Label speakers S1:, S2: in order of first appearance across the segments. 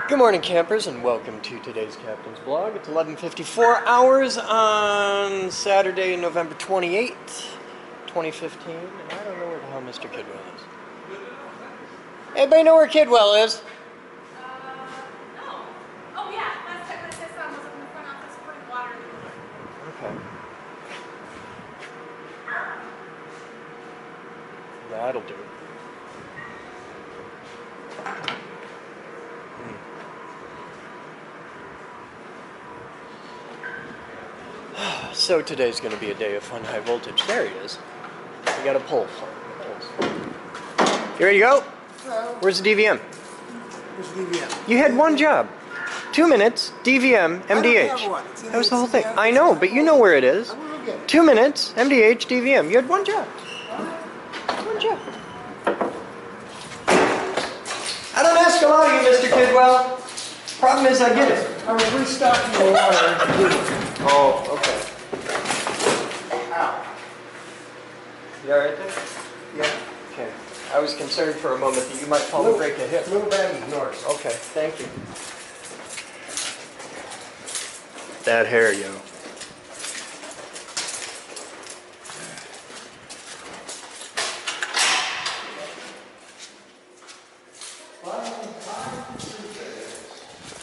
S1: Good morning, campers, and welcome to today's Captain's Blog. It's 11:54 hours on Saturday, November 28th, 2015, and I don't know where the hell Mr. Kidwell is. Anybody know where Kidwell is?
S2: No. Oh, yeah. Last time I saw him was up in the front office putting water in the water.
S1: Okay. That'll do. So today's going to be a day of fun high voltage. There he is. We got a pulse. You ready to go?
S3: Hello.
S1: Where's the DVM?
S3: Where's the DVM?
S1: You had one job. 2 minutes, DVM, MDH.
S3: I don't have one.
S1: That was the whole thing. I know, but you know where it is.
S3: I'm gonna get it.
S1: 2 minutes, MDH, DVM. You had one job. One job. I don't ask a lot of you, Mr. Kidwell. Problem is, I get it.
S3: I was restocking the water.
S1: Oh, okay.
S3: Ow.
S1: You alright there?
S3: Yeah.
S1: Okay. I was concerned for a moment that you might fall and break a hip.
S3: Little bag of yours.
S1: Okay, thank you. That hair, yo.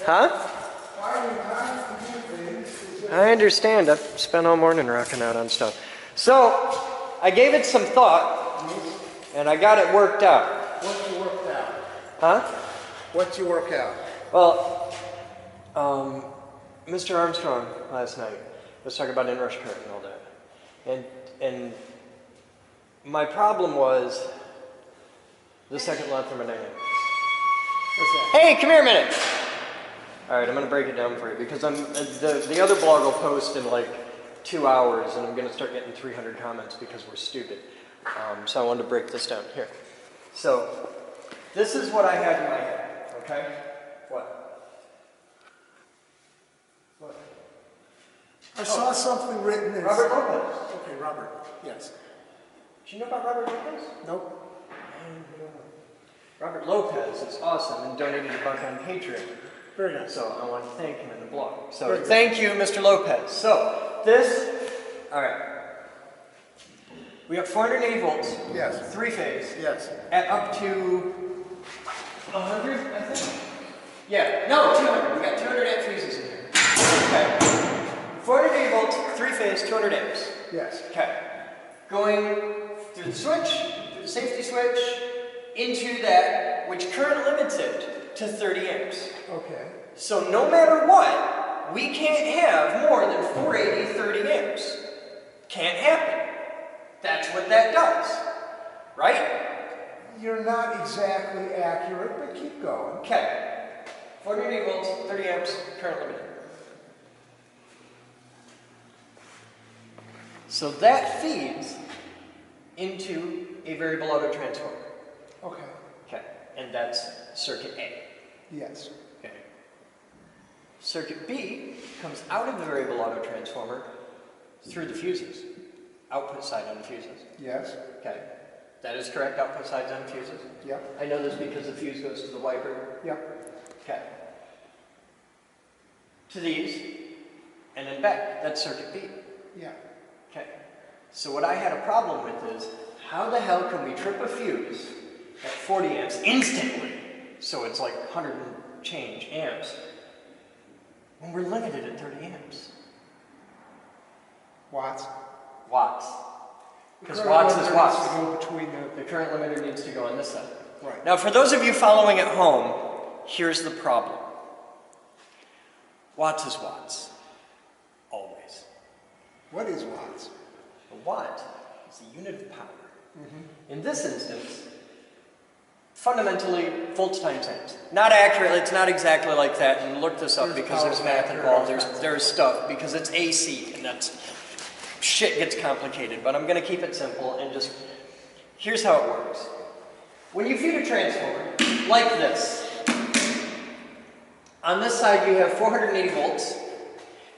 S1: Huh? I understand. I've spent all morning rocking out on stuff. So, I gave it some thought, and I got it worked out.
S3: What's you worked out?
S1: Huh?
S3: What's you work out?
S1: Well, Mr. Armstrong last night was talking about inrush current and all that. And my problem was the second law of thermodynamics.
S3: What's that?
S1: Hey, come here a minute! Alright, I'm going to break it down for you because the other blog will post in like 2 hours and I'm going to start getting 300 comments because we're stupid. So I wanted to break this down. Here. So, this is what I had in my head, okay? What? What?
S3: I saw something written as...
S1: Robert Lopez.
S3: Okay, Robert. Yes.
S1: Do you know about Robert Lopez?
S3: Nope.
S1: Robert Lopez is awesome and donated a buck on Patreon.
S3: Very nice.
S1: So I want to thank him in the blog. So
S3: Very good.
S1: thank you, Mr. Lopez. So this, all right. We have 480 volts.
S3: Yes.
S1: 3-phase.
S3: Yes.
S1: At up to 100, I think. Yeah. No, 200. We got 200 amp fuses in here. Okay. 480 volts, 3-phase, 200 amps.
S3: Yes.
S1: Okay. Going through the switch, through the safety switch, into that which current limits it to 30 amps.
S3: Okay.
S1: So no matter what, we can't have more than 480 30 amps. Can't happen. That's what that does. Right?
S3: You're not exactly accurate, but keep going.
S1: Okay. 480 volts, 30 amps, current limited. So that feeds into a variable auto transformer.
S3: Okay.
S1: Okay. And that's circuit A.
S3: Yes.
S1: Okay. Circuit B comes out of the variable auto transformer through the fuses. Output side on the fuses.
S3: Yes.
S1: Okay. That is correct, output sides on fuses.
S3: Yep.
S1: I know this because the fuse goes to the wiper.
S3: Yep.
S1: Okay. To these, and then back. That's circuit B.
S3: Yeah.
S1: Okay. So what I had a problem with is, how the hell can we trip a fuse at 40 amps instantly? So it's like 100 and change amps when we're limited at 30 amps.
S3: Watts.
S1: Watts. Because
S3: Current
S1: watts is
S3: limiter
S1: watts.
S3: needs to go between
S1: The current limiter needs to go on this side.
S3: Right.
S1: Now for those of you following at home, here's the problem. Watts is watts. Always.
S3: What is watts?
S1: A watt is a unit of power. In this instance, fundamentally, volts times amps. Not accurately, it's not exactly like that, and look this up because there's math involved, there's stuff, because it's AC, and that's, shit gets complicated, but I'm going to keep it simple, and just, here's how it works. When you feed a transformer, like this, on this side you have 480 volts,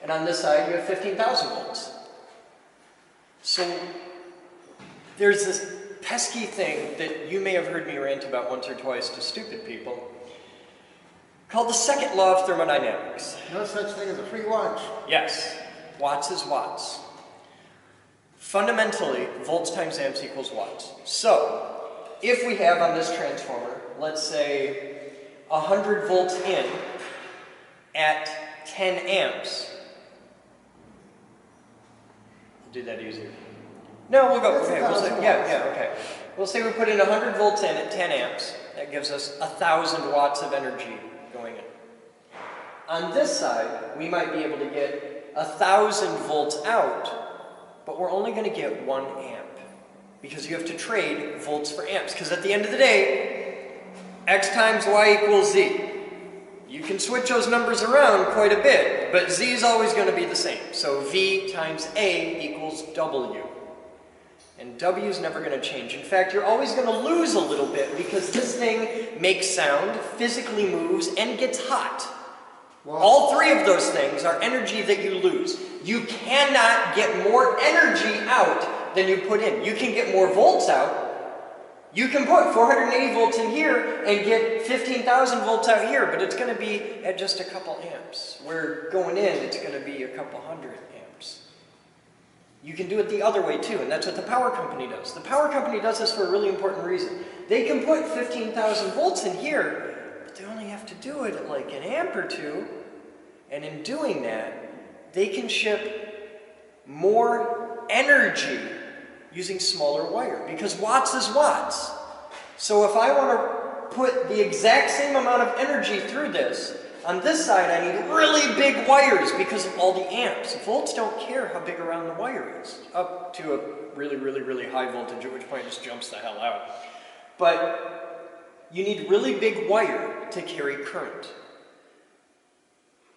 S1: and on this side you have 15,000 volts. So, there's this pesky thing that you may have heard me rant about once or twice to stupid people. called the second law of thermodynamics.
S3: No such thing as a free lunch.
S1: Yes, watts is watts. Fundamentally, volts times amps equals watts. So, if we have on this transformer, let's say 100 volts in at 10 amps. I'll do that easier. No, we'll go. Okay, we'll say, okay. We'll say we put in 100 volts in at 10 amps. That gives us 1,000 watts of energy going in. On this side, we might be able to get 1,000 volts out, but we're only going to get 1 amp because you have to trade volts for amps. Because at the end of the day, X times Y equals Z. You can switch those numbers around quite a bit, but Z is always going to be the same. So V times A equals W. And W is never going to change. In fact, you're always going to lose a little bit because this thing makes sound, physically moves, and gets hot.
S3: Wow.
S1: All three of those things are energy that you lose. You cannot get more energy out than you put in. You can get more volts out. You can put 480 volts in here and get 15,000 volts out here, but it's going to be at just a couple amps. Where going in, it's going to be a couple hundred amps. You can do it the other way too, and that's what the power company does. The power company does this for a really important reason. They can put 15,000 volts in here, but they only have to do it at like an amp or two, and in doing that, they can ship more energy using smaller wire, because watts is watts. So if I want to put the exact same amount of energy through this, on this side I need really big wires because of all the amps. Volts don't care how big around the wire is, up to a really, really, really high voltage, at which point it just jumps the hell out. But you need really big wire to carry current.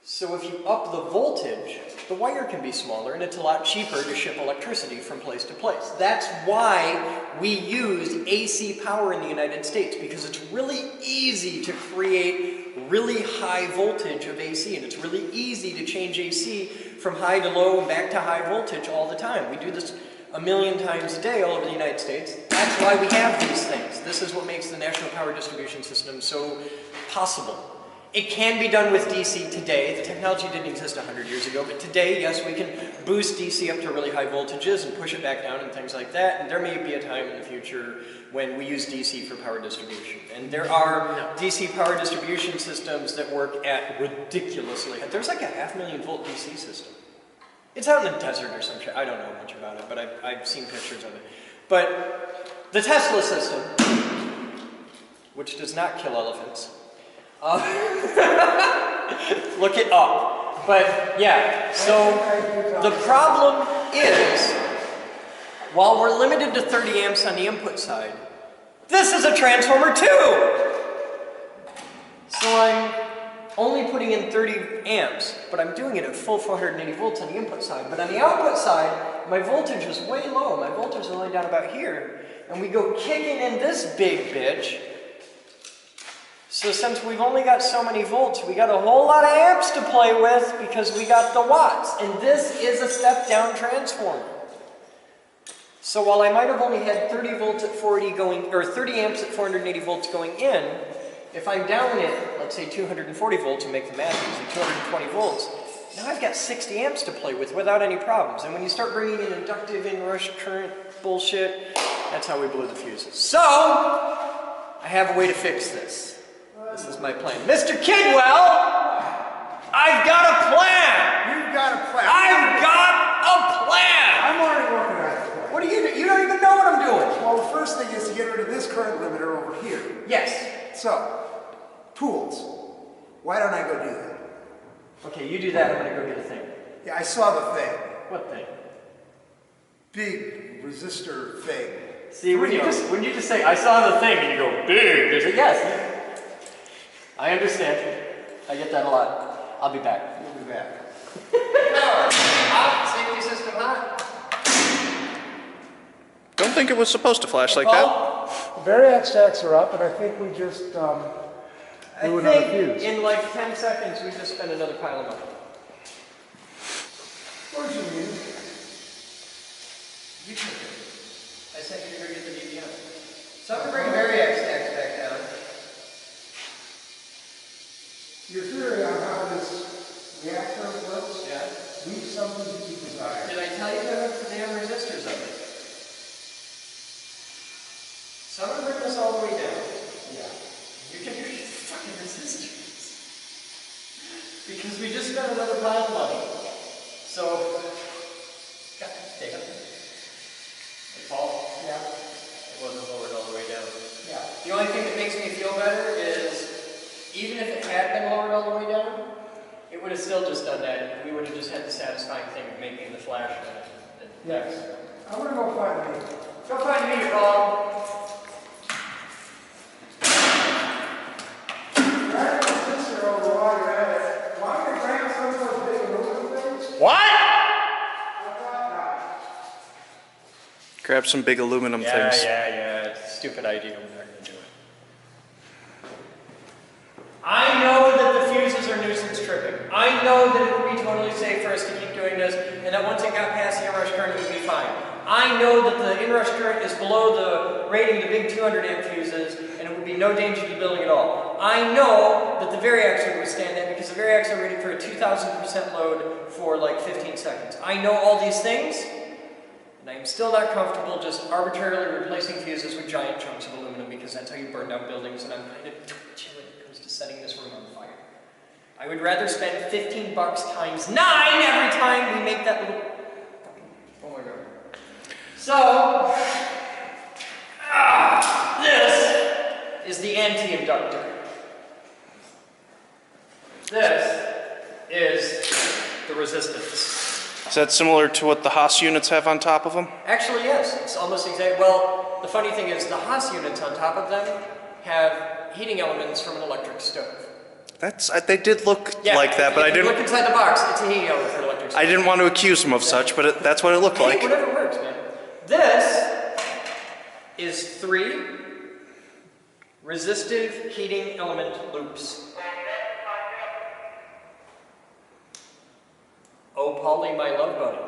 S1: So if you up the voltage, the wire can be smaller and it's a lot cheaper to ship electricity from place to place. That's why we use AC power in the United States, because it's really easy to create really high voltage of AC, and it's really easy to change AC from high to low and back to high voltage all the time. We do this a million times a day all over the United States. That's why we have these things. This is what makes the national power distribution system so possible. It can be done with DC today. The technology didn't exist 100 years ago, but today, yes, we can boost DC up to really high voltages and push it back down and things like that. And there may be a time in the future when we use DC for power distribution. And there are DC power distribution systems that work at ridiculously. There's like a 500,000 volt DC system. It's out in the desert or some shit. I don't know much about it, but I've seen pictures of it. But the Tesla system, which does not kill elephants, look it up. But yeah, so the problem is, while we're limited to 30 amps on the input side, this is a transformer too! So I'm only putting in 30 amps, but I'm doing it at full 480 volts on the input side. But on the output side, my voltage is way low. My voltage is only down about here. And we go kicking in this big bitch. So since we've only got so many volts, we got a whole lot of amps to play with because we got the watts. And this is a step-down transformer. So while I might have only had 30 volts at 480 going, or 30 amps at 480 volts going in, if I'm down at, let's say 240 volts, and make the math easy, 220 volts, now I've got 60 amps to play with without any problems. And when you start bringing in inductive inrush current bullshit, that's how we blew the fuses. So, I have a way to fix this. This is my plan. Mr. Kidwell, I've got a plan!
S3: You've got a plan.
S1: I've got a plan!
S3: I'm already working on it.
S1: What do you do? You don't even know what I'm doing.
S3: Well, the first thing is to get rid of this current limiter over here.
S1: Yes.
S3: So, tools. Why don't I go do that?
S1: Okay, you do that. I'm going to go get a thing.
S3: Yeah, I saw the thing.
S1: What thing?
S3: Big resistor thing.
S1: See, when you just say, I saw the thing, and you go, big, there's a yes. I understand. I get that a lot. I'll be back.
S3: We'll be back.
S1: Hot, safety system hot.
S4: Don't think it was supposed to flash like that.
S3: The variac stacks are up, and I think we just
S1: I
S3: do another
S1: think
S3: fuse.
S1: in like 10 seconds we just spend another pile of money.
S3: Where's your music?
S1: You took it. I sent you to go get the DVM. So I'm going to bring variac stacks back down.
S3: Your theory on how this reactor works
S1: Yeah.
S3: leaves something to be desired.
S1: Did I tell you to hook the damn resistors up? Someone bring this all the way down.
S3: Yeah.
S1: You can use the fucking resistors. Because we just spent another pile of money. So, God damn it. Hey, Paul?
S3: Yeah.
S1: It wasn't lowered all the way down.
S3: Yeah.
S1: The only thing that makes me feel better is, even if it had been lowered all the way down, it would have still just done that. We would have just had the satisfying thing of making the flash.
S3: Yes. I want to go find a meter.
S1: Go find a meter, Paul.
S3: Grab your sister over while you're at it. Why don't you grab some of those big aluminum things?
S4: What?
S3: I thought not.
S4: Grab some big aluminum things.
S1: Yeah. It's a stupid idea. We're not going to do it. I know that the fuses are nuisance tripping. I know that it would be totally safe for us to keep doing this, and that once it got past the inrush current, it would be fine. I know that the inrush current is below the rating, the big 200 amp fuses, and it would be no danger to building at all. I know that the Variax would withstand that because the Variax are rated for a 2000% load for like 15 seconds. I know all these things, and I'm still not comfortable just arbitrarily replacing fuses with giant chunks of aluminum because that's how you burn down buildings, and I'm kind of twitchy when it comes to setting this room on fire. I would rather spend 15 bucks times 9 every time we make that little... Oh my god. So, this is the anti-inductor. This is the resistance.
S4: Is that similar to what the Haas units have on top of them?
S1: Actually, yes. It's almost exact. Well, the funny thing is the Haas units on top of them have heating elements from an electric stove.
S4: They did look like that, but I didn't.
S1: Look inside the box. It's a heating element for an electric stove.
S4: I didn't want to accuse them of such, but that's what it looked like.
S1: Whatever works, man. This is 3 resistive heating element loops. Oh, Paulie, my love buddy.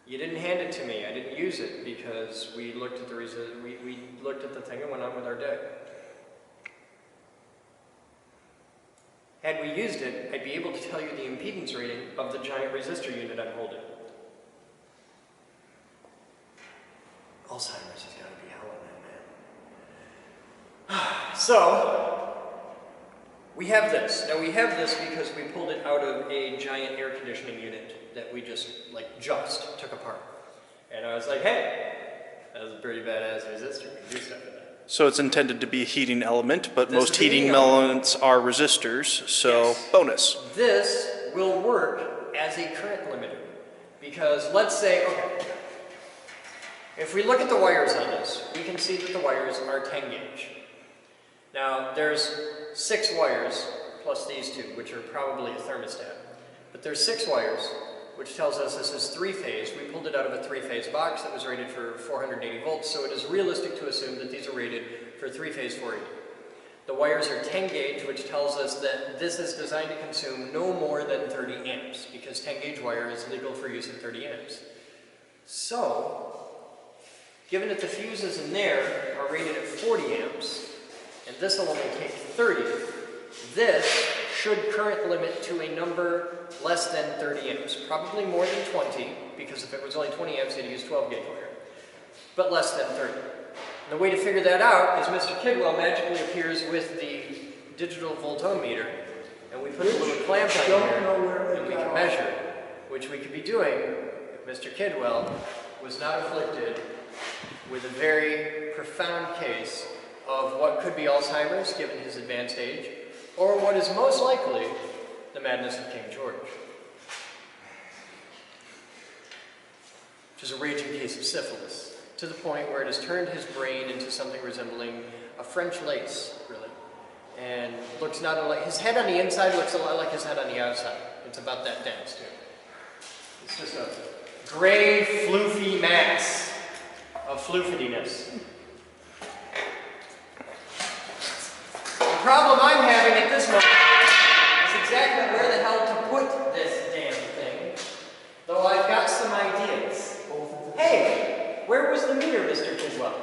S1: You didn't hand it to me. I didn't use it because we looked at the we looked at the thing and went on with our day. Had we used it, I'd be able to tell you the impedance rating of the giant resistor unit I'm holding. Alzheimer's has got to be hell in that, man. So, we have this. Now we have this because we pulled it out of a giant air conditioning unit that we just took apart. And I was like, hey, that was a pretty badass resistor. We can do stuff with that.
S4: So it's intended to be a heating element, but
S1: This
S4: most
S1: is a heating
S4: heating elements are resistors, so
S1: Yes.
S4: bonus.
S1: This will work as a current limiter. Because let's say, okay, if we look at the wires on this, we can see that the wires are 10 gauge. Now, there's 6 wires, plus these 2, which are probably a thermostat. But there's 6 wires, which tells us this is 3-phase. We pulled it out of a 3-phase box that was rated for 480 volts, so it is realistic to assume that these are rated for 3-phase 480. The wires are 10 gauge, which tells us that this is designed to consume no more than 30 amps, because 10 gauge wire is legal for use at 30 amps. So, given that the fuses in there are rated at 40 amps, and this will only take 30, this should current limit to a number less than 30 amps. Probably more than 20, because if it was only 20 amps, you'd use 12 gauge wire. But less than 30. And the way to figure that out is Mr. Kidwell magically appears with the digital voltometer, and we put a little clamp on here, and we can measure, which we could be doing if Mr. Kidwell was not afflicted with a very profound case of what could be Alzheimer's, given his advanced age, or what is most likely the madness of King George. Which is a raging case of syphilis, to the point where it has turned his brain into something resembling a French lace, really. And looks not unlike, his head on the inside looks a lot like his head on the outside. It's about that dense, too. It's just a gray, floofy mass of floofidiness. The problem I'm having at this moment is exactly where the hell to put this damn thing, though I've got some ideas.
S3: Both at the
S1: Where was the meter, Mr. Kidwell?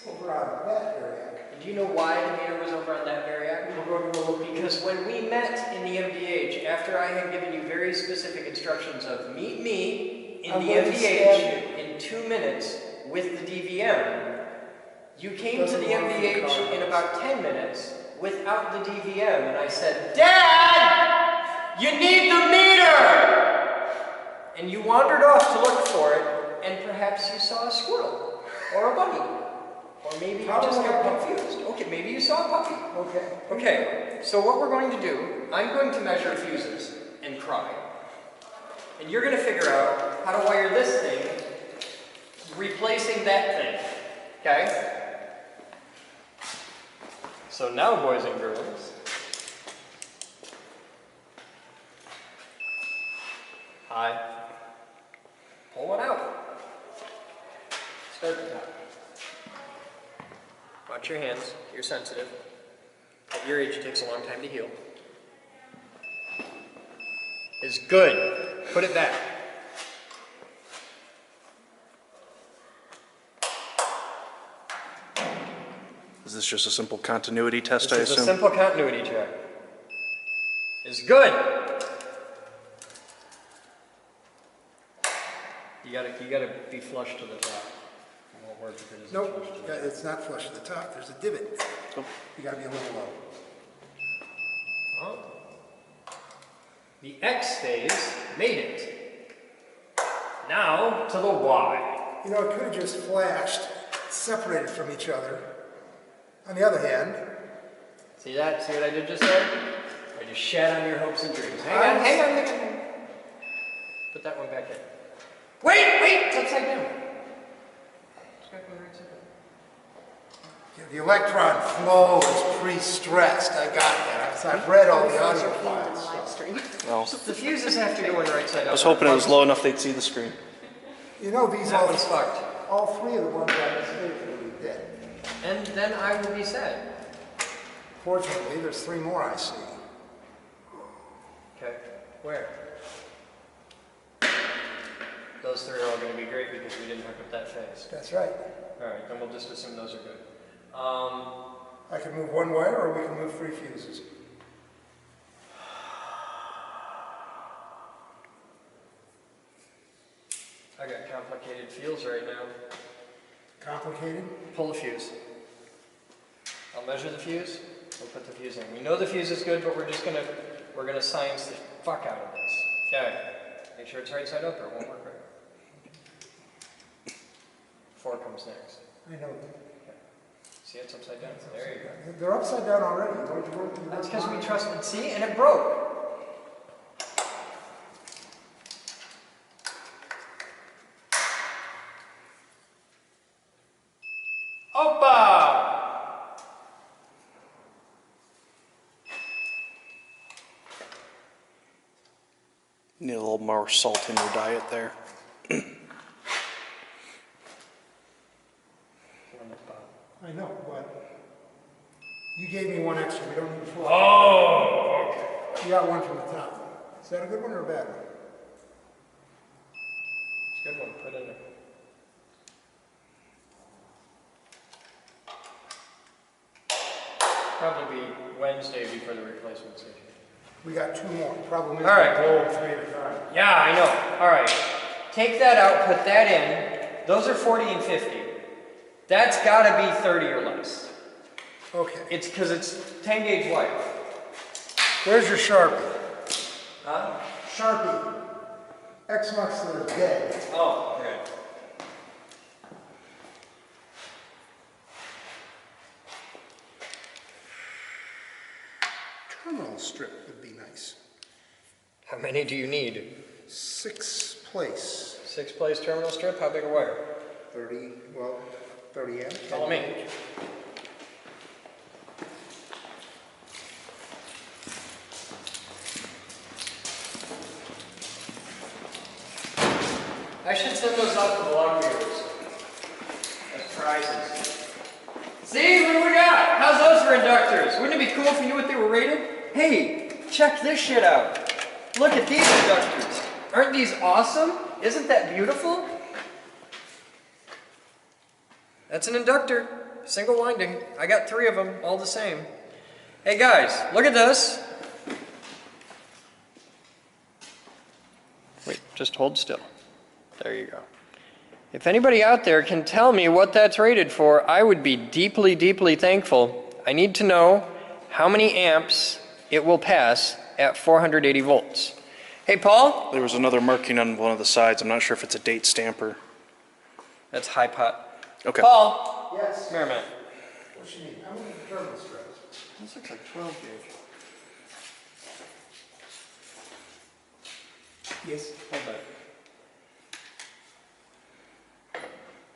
S3: Over on that area.
S1: Do you know why the meter was over on that area?
S3: We're going to go look.
S1: Because when we met in the MDH, after I had given you very specific instructions of meet me in
S3: I'm
S1: the
S3: going to
S1: MDH in 2 minutes with the DVM, you came to the MDH in about 10 minutes without the DVM, and I said, Dad, you need the meter! And you wandered off to look for it, and perhaps you saw a squirrel, or a bunny, or maybe you just got confused. Okay, maybe you saw a puppy.
S3: Okay.
S1: Okay, so what we're going to do, I'm going to measure fuses and cry. And you're going to figure out how to wire this thing, replacing that thing. Okay? So now, boys and girls, pull one out. Start the top. Watch your hands, you're sensitive. At your age, it takes a long time to heal. Is good. Put it back.
S4: Is this just a simple continuity test, I
S1: This is a
S4: assume?
S1: simple continuity check. Is good. You gotta be flush to the top. It won't work if it isn't
S3: Nope,
S1: flush to the top.
S3: it's not flush at the top. There's a divot.
S4: Oh.
S3: You got to be a little low.
S1: Oh. The X phase made it. Now to the Y.
S3: You know, it could have just flashed, separated from each other. On the other hand,
S1: See that? See what I did just there? I just shat on your hopes and dreams. Hang on. Put that one back in. Wait! It's upside down. It's got to go right side down.
S3: the electron flow is pre-stressed. I got that. I've read all the audio files.
S4: Well,
S1: The fuses have to go in right side up.
S4: I was hoping it was low enough they'd see the screen.
S3: You know, these
S1: That one's fucked.
S3: all three of the ones I mistaked will be dead.
S1: And then I will be sad.
S3: Fortunately, there's three more I see.
S1: Okay. Where? Those three are all going to be great because we didn't hook up that phase.
S3: That's right.
S1: Alright, then we'll just assume those are good.
S3: I can move one wire or we can move three fuses.
S1: I got complicated feels right now.
S3: Complicated?
S1: Pull a fuse. I'll measure the fuse. We'll put the fuse in. We know the fuse is good, but we're gonna science the fuck out of this. Okay. Make sure it's right side up or it won't work right. 4 comes next.
S3: I know.
S1: See, it's upside down. There you go.
S3: They're upside down already.
S1: That's because we trusted. See, and it broke. Opa!
S4: Need a little more salt in your diet there.
S3: I know, but you gave me one extra. We don't need 4.
S1: Oh, okay.
S3: You got one from the top. Is that a good one or a bad one?
S1: It's a good one. Put in there. Probably be Wednesday before the replacement station.
S3: We got 2 more. Problem is,
S1: All right.
S3: we'll go 3 at a time.
S1: Yeah, I know. All right. Take that out, put that in. Those are 40 and 50. That's got to be 30 or less.
S3: Okay.
S1: It's because it's 10 gauge wire.
S3: Where's your Sharpie?
S1: Huh?
S3: Sharpie. X marks that are dead.
S1: Oh, okay.
S3: Terminal strip would be nice.
S1: How many do you need?
S3: 6 place.
S1: 6 place terminal strip? How big a wire?
S3: 30, well, 30 amps.
S1: Follow me. I should send those out to the log viewers as prizes. See, what do we got? How's those for inductors? Wouldn't it be cool if you knew what they were rated? Hey, check this shit out. Look at these inductors. Aren't these awesome? Isn't that beautiful? That's an inductor, single winding. I got 3 of them, all the same. Hey guys, look at this. Wait, just hold still. There you go. If anybody out there can tell me what that's rated for, I would be deeply, deeply thankful. I need to know how many amps it will pass at 480 volts. Hey, Paul?
S4: There was another marking on one of the sides. I'm not sure if it's a date stamper.
S1: That's high pot.
S4: Okay.
S1: Paul?
S3: Yes.
S1: Come here a minute.
S3: What you need? How many terminal strips?
S1: This looks like 12 gauge.
S3: Yes.
S1: Hold that.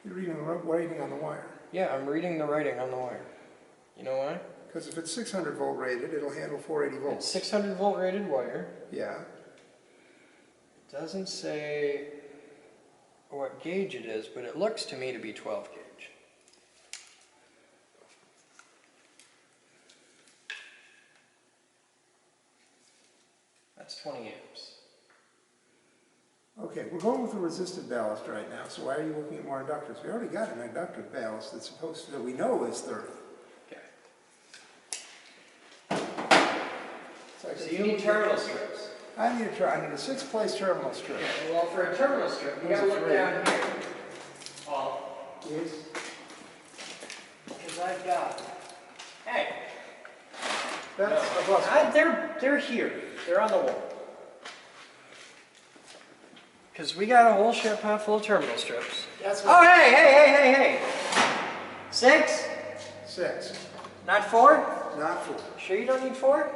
S3: You're reading the writing on the wire.
S1: Yeah, I'm reading the writing on the wire. You know why?
S3: Because if it's 600 volt rated, it'll handle 480
S1: It's
S3: volts.
S1: 600 volt rated wire.
S3: Yeah.
S1: It doesn't say what gauge it is, but it looks to me to be 12 gauge. That's 20 amps.
S3: Okay, we're going with a resistive ballast right now, so why are you looking at more inductors? We already got an inductive ballast that's supposed to, that we know is 30.
S1: Okay. So you need terminal strips.
S3: I need a 6-place terminal strip.
S1: Okay, well for a terminal strip, you gotta look down here. Paul.
S3: Yes.
S1: Because I've got, hey,
S3: That's a bus.
S1: they're here. They're on the wall. Because we got a whole ship pot full of terminal strips.
S3: That's
S1: Oh, hey. 6?
S3: 6.
S1: Not 4?
S3: Not 4.
S1: Sure you don't need 4?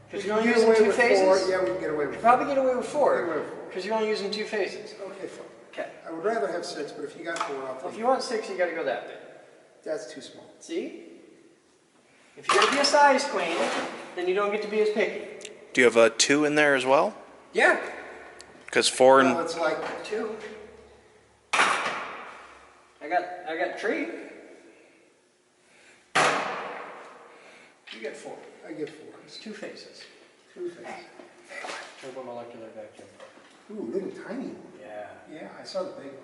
S1: Because you're only
S3: Get
S1: using
S3: away
S1: 2
S3: with
S1: phases?
S3: 4. Yeah, we can get away with 4.
S1: Probably get away with 4.
S3: Get away with 4.
S1: Because you're only using 2 phases.
S3: Okay, fine.
S1: Okay.
S3: I would rather have 6, but if you got 4, I'll
S1: Well,
S3: take
S1: if
S3: it.
S1: you want 6, you gotta go that big.
S3: That's too small.
S1: See? If you're gonna be a size queen, then you don't get to be as picky.
S4: Do you have a 2 in there as well?
S1: Yeah.
S4: Because 4
S3: Well,
S4: and
S3: it's like
S1: 2. I got 3. You get 4.
S3: I get 4.
S1: It's 2 phases.
S3: 2 things.
S1: Turbomolecular vacuum.
S3: Ooh, little tiny one.
S1: Yeah.
S3: Yeah, I saw the big one.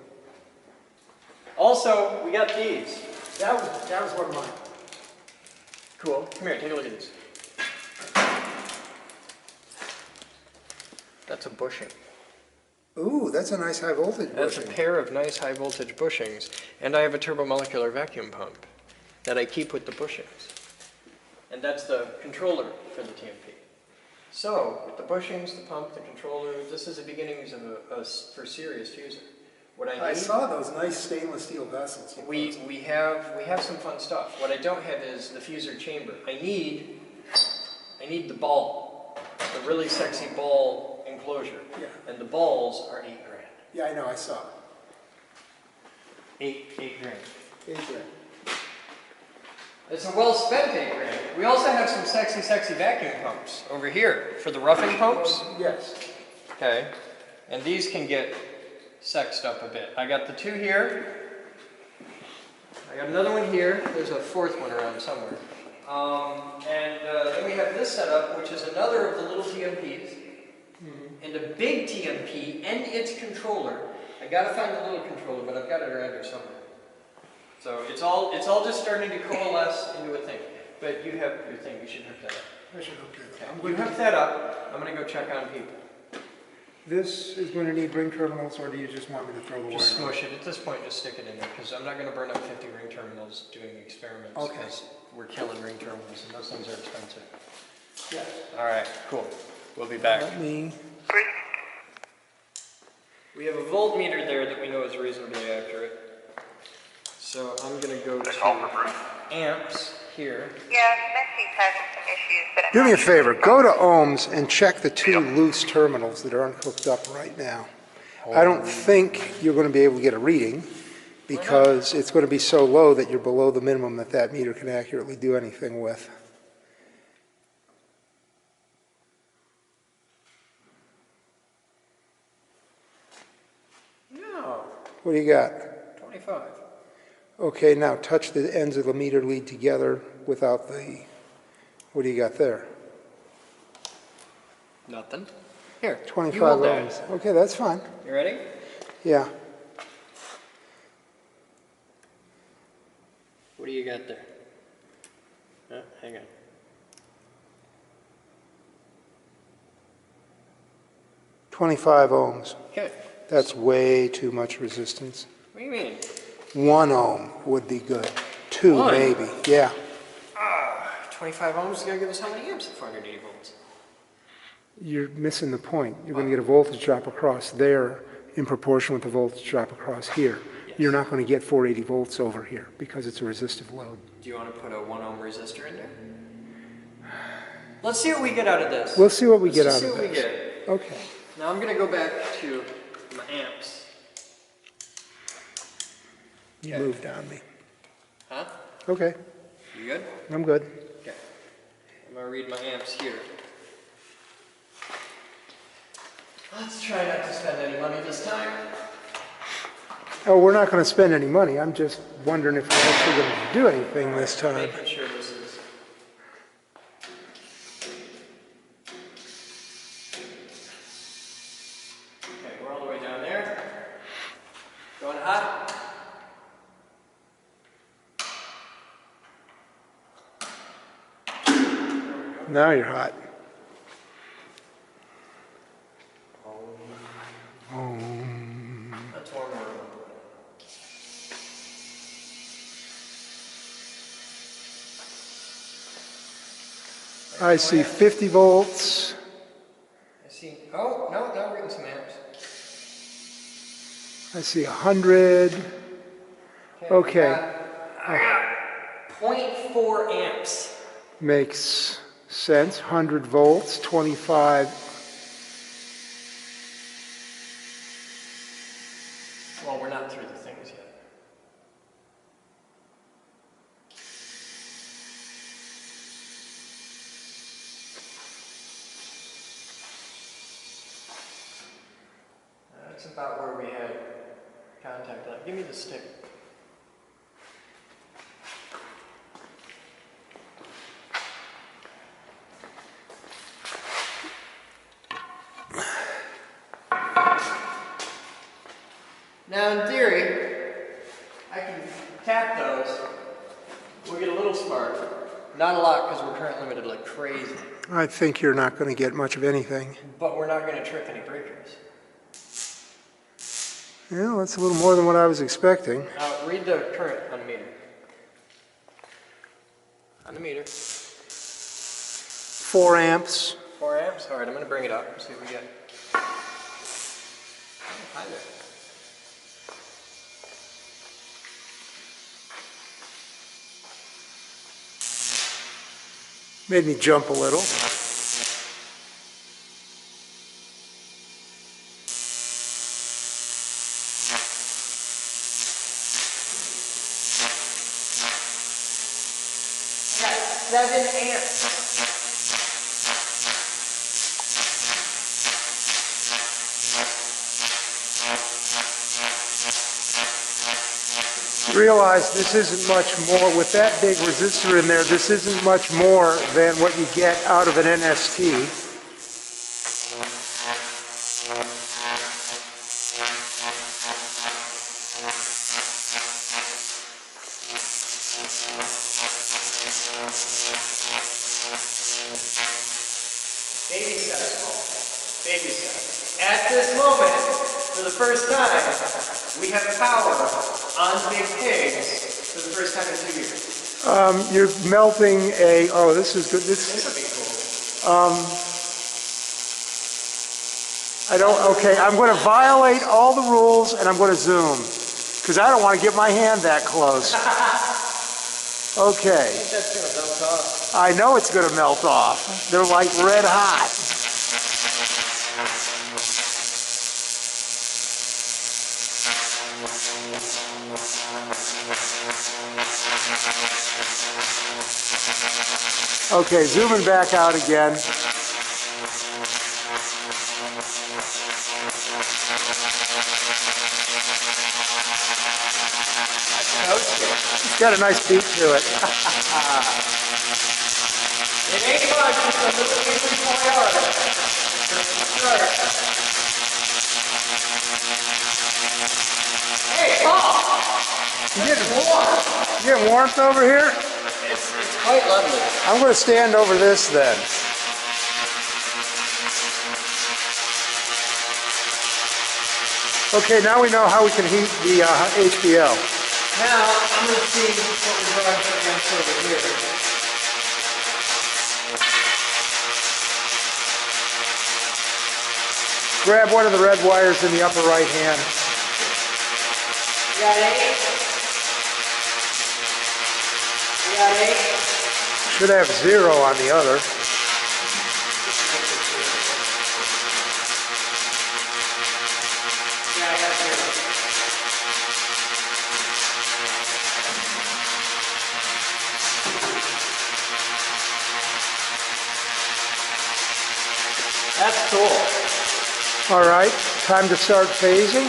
S1: Also, we got these.
S3: That was one of mine.
S1: Cool. Come here, take a look at these. That's a bushing.
S3: Ooh, that's a nice high voltage
S1: That's a
S3: bushing.
S1: pair of nice high voltage bushings. And I have a turbomolecular vacuum pump that I keep with the bushings. And that's the controller for the TMP. So, with the bushings, the pump, the controller, this is the beginnings of a for serious user. What I
S3: I
S1: need,
S3: saw those nice stainless steel vessels.
S1: we have some fun stuff. What I don't have is the fuser chamber. I need the ball, the really sexy ball enclosure.
S3: Yeah.
S1: And the balls are $8 grand.
S3: Yeah, I know, I saw it.
S1: $8 grand.
S3: 8 grand.
S1: It's a well spent $8 grand. We also have some sexy, sexy vacuum pumps over here for the roughing pumps.
S3: Yes.
S1: Okay, and these can get sexed up a bit. I got the 2 here. I got another one here. There's a 4th one around somewhere. Then we have this setup, which is another of the little TMPs, and a big TMP and its controller. I gotta find the little controller, but I've got it around here somewhere. So it's all just starting to coalesce into a thing. But you have your thing. You should hook that up.
S3: I should hook that up.
S1: You hook that up. I'm gonna go check on people.
S3: This is going to need ring terminals, or do you just want me to throw the
S1: Just
S3: wire?
S1: smush it. At this point, just stick it in there, because I'm not going to burn up 50 ring terminals doing experiments,
S3: Okay.
S1: because we're killing ring terminals, and those things are expensive.
S3: Yes.
S1: All right, cool. We'll be back.
S3: Let me.
S1: We have a voltmeter there that we know is reasonably accurate. So I'm going to go to amps here.
S5: Yeah, Menzies has some issues, but I'm
S3: Do me a
S5: not sure.
S3: favor, go to ohms and check the 2 loose terminals that aren't hooked up right now. I don't think you're going to be able to get a reading because it's going to be so low that you're below the minimum that meter can accurately do anything with.
S1: No,
S3: What do you got?
S1: 25.
S3: Okay, now touch the ends of the meter lead together without the, what do you got there?
S1: Nothing. Here,
S3: 25
S1: you hold that.
S3: ohms. Okay, that's fine.
S1: You ready?
S3: Yeah.
S1: do you got there? Hang on.
S3: $25 ohms.
S1: Okay.
S3: That's way too much resistance.
S1: What do you mean?
S3: 1 ohm would be good. 2
S1: One?
S3: maybe, yeah.
S1: 25 ohms is going to give us how many amps at 480 volts?
S3: You're missing the point. You're going to get a voltage drop across there in proportion with the voltage drop across here.
S1: Yes.
S3: You're not going to get 480 volts over here because it's a resistive load.
S1: Do you want to put a 1 ohm resistor in there? Let's see what we get out of this.
S3: We'll see what we get
S1: Let's
S3: out
S1: just
S3: of
S1: see what
S3: this.
S1: we get.
S3: Okay.
S1: Now I'm going to go back to my amps.
S3: You
S1: Okay.
S3: moved on me.
S1: Huh?
S3: Okay,
S1: You good?
S3: I'm good.
S1: Okay. I'm going to read my amps here. Let's try not to spend any money this time.
S3: Oh, we're not going to spend any money. I'm just wondering if we're actually going to do anything this time.
S1: Making sure this is... Okay, we're all the way down there. Going hot.
S3: Now you're hot.
S1: That's warmer.
S3: I see 50 volts.
S1: I see... Oh, no, now we're getting some amps.
S3: I see 100. Okay.
S1: I got 0.4 amps.
S3: Makes sense. 100 volts, 25.
S1: Well, we're not through the things yet. That's about where we had contact line. Give me the stick. Now, in theory, I can tap those. We'll get a little spark. Not a lot because we're current limited like crazy.
S3: I think you're not going to get much of anything.
S1: But we're not going to trick any breakers.
S3: Yeah, that's a little more than what I was expecting.
S1: Read the current on the meter. On the meter.
S3: 4 amps.
S1: 4 amps? Alright, I'm going to bring it up and see what we get. Oh, hi there.
S3: Made me jump a little.
S1: I got 7 amps.
S3: Realize this isn't much more, with that big resistor in there, this isn't much more than what you get out of an NST.
S1: Baby steps. Baby steps. At this moment, for the first time, we have power on Big Pigs for the first time in 2 years.
S3: You're melting a, oh, this is good.
S1: This would be cool.
S3: I don't, okay, I'm going to violate all the rules and I'm going to zoom. Because I don't want to get my hand that close. Okay.
S1: I think that's going to melt off.
S3: I know it's going to melt off. They're like red hot. Okay, zooming back out again. It's got a nice beat to it.
S1: It ain't much, it's a little bit before yard. Hey, Paul!
S3: You did more. You getting warmth over here?
S1: It's quite lovely.
S3: I'm going to stand over this then. Okay, now we know how we can heat the HVL.
S1: Now, I'm going to see what we're drawing for amps over here.
S3: Grab one of the red wires in the upper right hand.
S1: You got 8? You got 8?
S3: Should have 0 on the other.
S1: Yeah, I got 0. That's cool.
S3: All right, time to start phasing.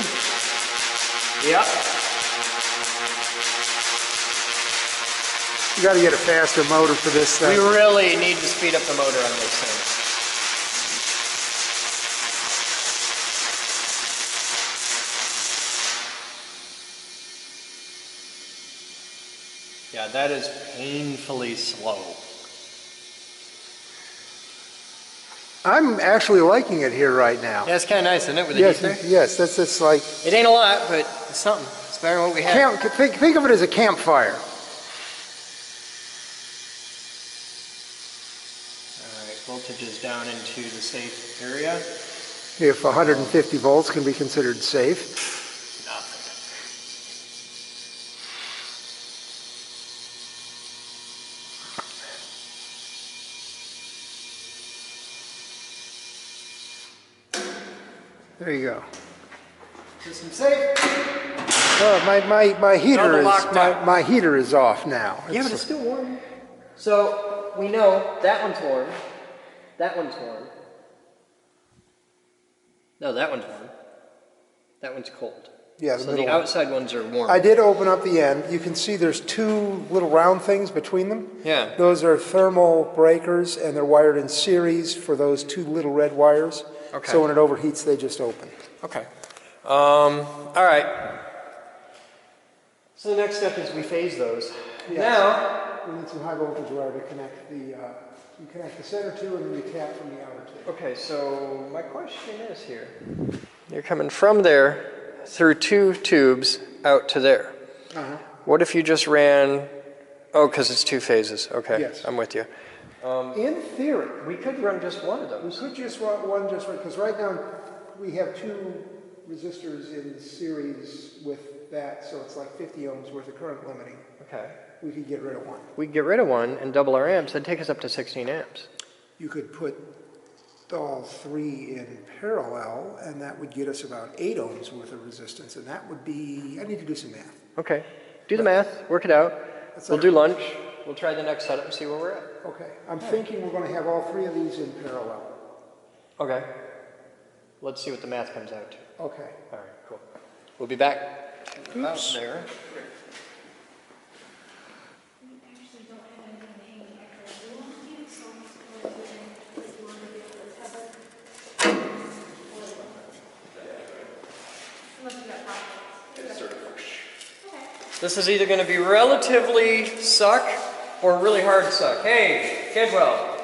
S1: Yep.
S3: You got to get a faster motor for this thing.
S1: We really need to speed up the motor on this thing. Yeah, that is painfully slow.
S3: I'm actually liking it here right now.
S1: Yeah, it's kind of nice, isn't it, with the
S3: Yes,
S1: heat there?
S3: yes, that's like
S1: It ain't a lot, but it's something. It's better than what we had.
S3: think of it as a campfire.
S1: All right, voltage is down into the safe area.
S3: If 150 volts can be considered safe.
S1: Nothing.
S3: There you go.
S1: System safe.
S3: Well, my heater
S1: Double
S3: is
S1: locked out.
S3: my heater is off now.
S1: Yeah, but it's still warm. So we know that one's warm. That one's warm. No, that one's warm. That one's cold.
S3: Yeah, the
S1: So
S3: middle
S1: the
S3: one.
S1: outside ones are warm.
S3: I did open up the end. You can see there's 2 little round things between them.
S1: Yeah.
S3: Those are thermal breakers, and they're wired in series for those 2 little red wires.
S1: Okay.
S3: So when it overheats, they just open.
S1: Okay. All right. So the next step is we phase those.
S3: Yes.
S1: Now,
S3: We need some high voltage wire to connect the, you connect the center 2 and then you tap from the outer 2.
S1: okay, so my question is here. You're coming from there through 2 tubes out to there.
S3: Uh-huh.
S1: What if you just ran, oh, because it's 2 phases. Okay,
S3: Yes.
S1: I'm with you.
S3: In theory,
S1: We could run just one of
S3: we
S1: those.
S3: could just run one just because right now we have 2 resistors in series with that, so it's like 50 ohms worth of current limiting.
S1: Okay.
S3: We could get rid of one.
S1: We could get rid of one and double our amps. That'd take us up to 16 amps.
S3: You could put all 3 in parallel, and that would get us about 8 ohms worth of resistance, and that would be, I need to do some math.
S1: Okay. Do the math. Work it out. We'll
S3: like-
S1: do lunch. We'll try the next setup and see where we're at.
S3: Okay, I'm thinking we're going to have all 3 of these in parallel.
S1: Okay. Let's see what the math comes out to.
S3: Okay.
S1: All right, cool. We'll be back out there. This is either going to be relatively suck or really hard suck. Hey, Kidwell,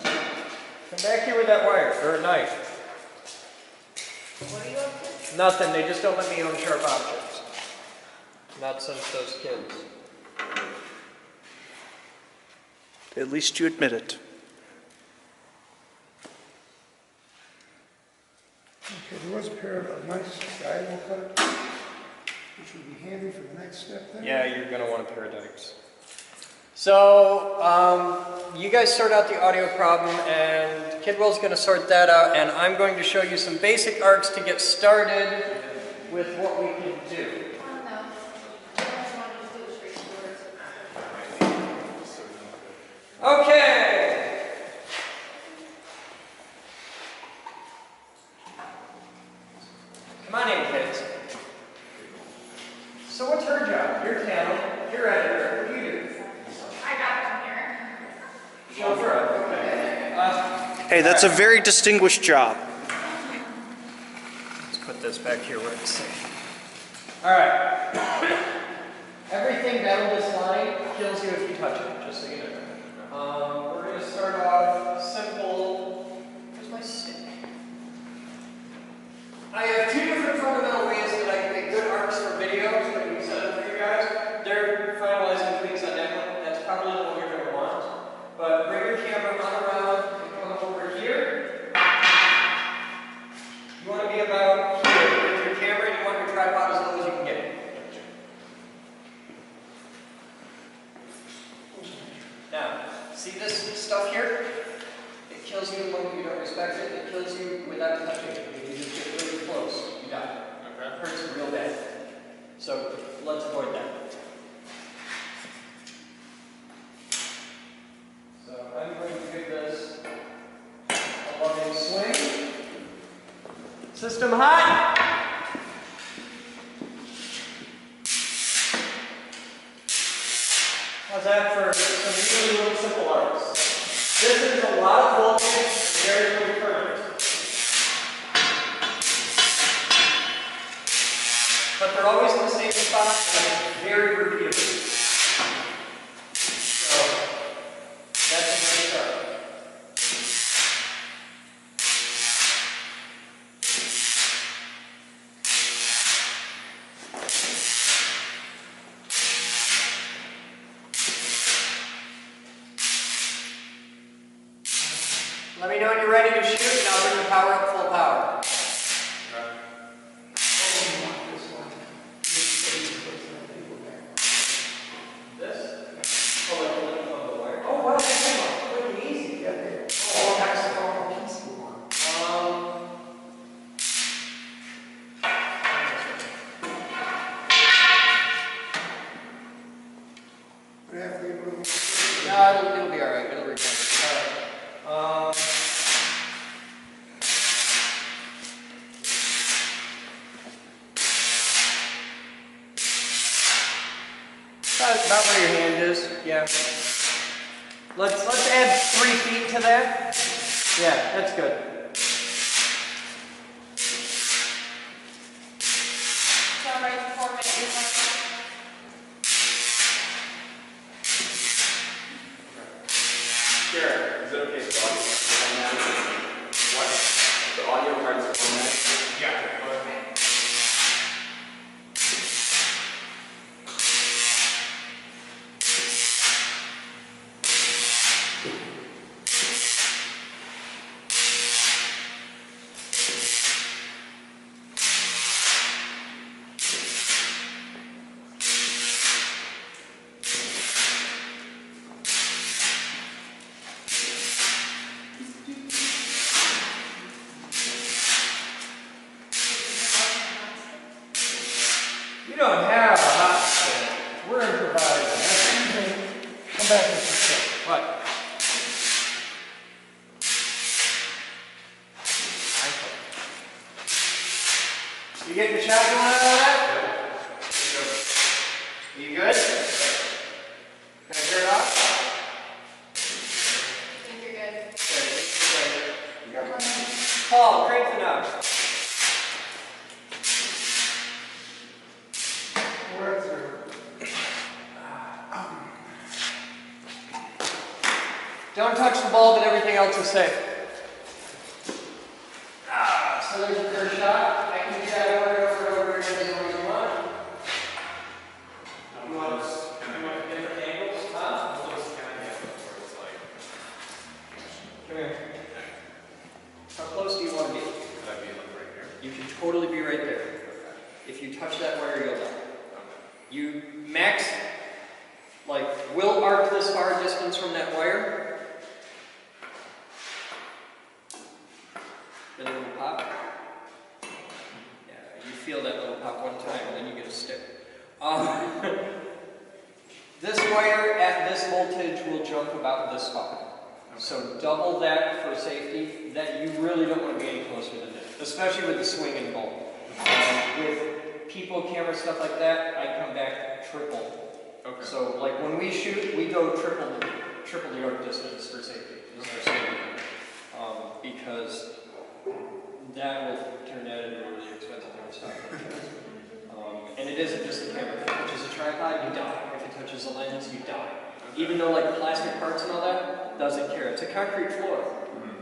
S1: come back here with that wire, or a knife.
S2: What are you up to?
S1: Nothing, they just don't let me own sharp objects. Not since those kids.
S4: At least you admit it.
S3: Okay, there was a pair of nice diagonal cutters, which would be handy for the next step there.
S1: Yeah, you're going to want a pair of dikes. So, you guys sort out the audio problem, and Kidwell's going to sort that out, and I'm going to show you some basic arcs to get started with what we can do.
S2: I don't know. I just wanted to do it straightforward.
S1: Okay. Come on in, kids. So what's her job? You're talent, you're editor, what do you do?
S2: I got them here.
S1: Chauffeur, okay.
S4: Hey, that's a very distinguished job.
S1: Let's put this back here where it's safe. All right. Everything everything down this line kills you if you touch it, just so you know. We're going to start off simple. Where's my stick? I have two different fundamental ways that I can make good arcs for videos that we set up for you guys. They're finalizing tweaks on that one. That's probably the one you're going to want. But bring your camera on around and come up over here. You want to be about here with your camera, and you want your tripod as low as you can get it. Now, see this stuff here? It kills you when you don't respect it. It kills you without touching it. If you just get really close, you die. Okay. It hurts real bad. So let's avoid that. So I'm going to give this a loving swing. System high. How's that for some really little simple arcs? This is a lot of voltage, very little current. But they're always in the same spot and very repeatable. So that's a great start. Let me know when you're ready to shoot, and I'll bring the power up full power. This? Oh, like the length of the wire. Oh, wow, that's pretty easy. Yeah, there. Oh, that's the wrong piece we want. No, it'll be alright. It'll recover. Alright. About where your hand is, yeah. Let's add 3 feet to that. Yeah, that's good.
S2: So right before minutes.
S6: Garrett, is it okay if the audio is formatted? What? The audio cards are formatted? Yeah. Go ahead.
S1: You don't have a hot stick. We're improvising. Come back with some stick. What? You getting the shot going out of that? Yeah. You good? Can I turn it off?
S2: I think you're good.
S1: Okay. Paul, crank the knob. Don't touch the bulb and everything else is safe. So there's your first shot. I can do that over and over and over again as long as you want. You want different angles? Huh? Come here. How close do you want to be?
S6: Could I be like right here?
S1: You can totally be right there. If you touch that wire, you'll die. You max, like, will arc this far distance from that wire. Then it will pop. Yeah, you feel that little pop one time and then you get a stick. This wire at this voltage will jump about this far. So double that for safety. That you really don't want to be any closer than this, especially with the swing and bulb. With people, camera, stuff like that, I come back triple.
S6: Okay.
S1: So like when we shoot, we go triple the arc distance for safety. This is our safety. Because that will turn that into a really expensive stuff. And it isn't just the camera, which is a tripod, you die. touches the lens, you die. Even though like plastic parts and all that, doesn't care. It's a concrete floor.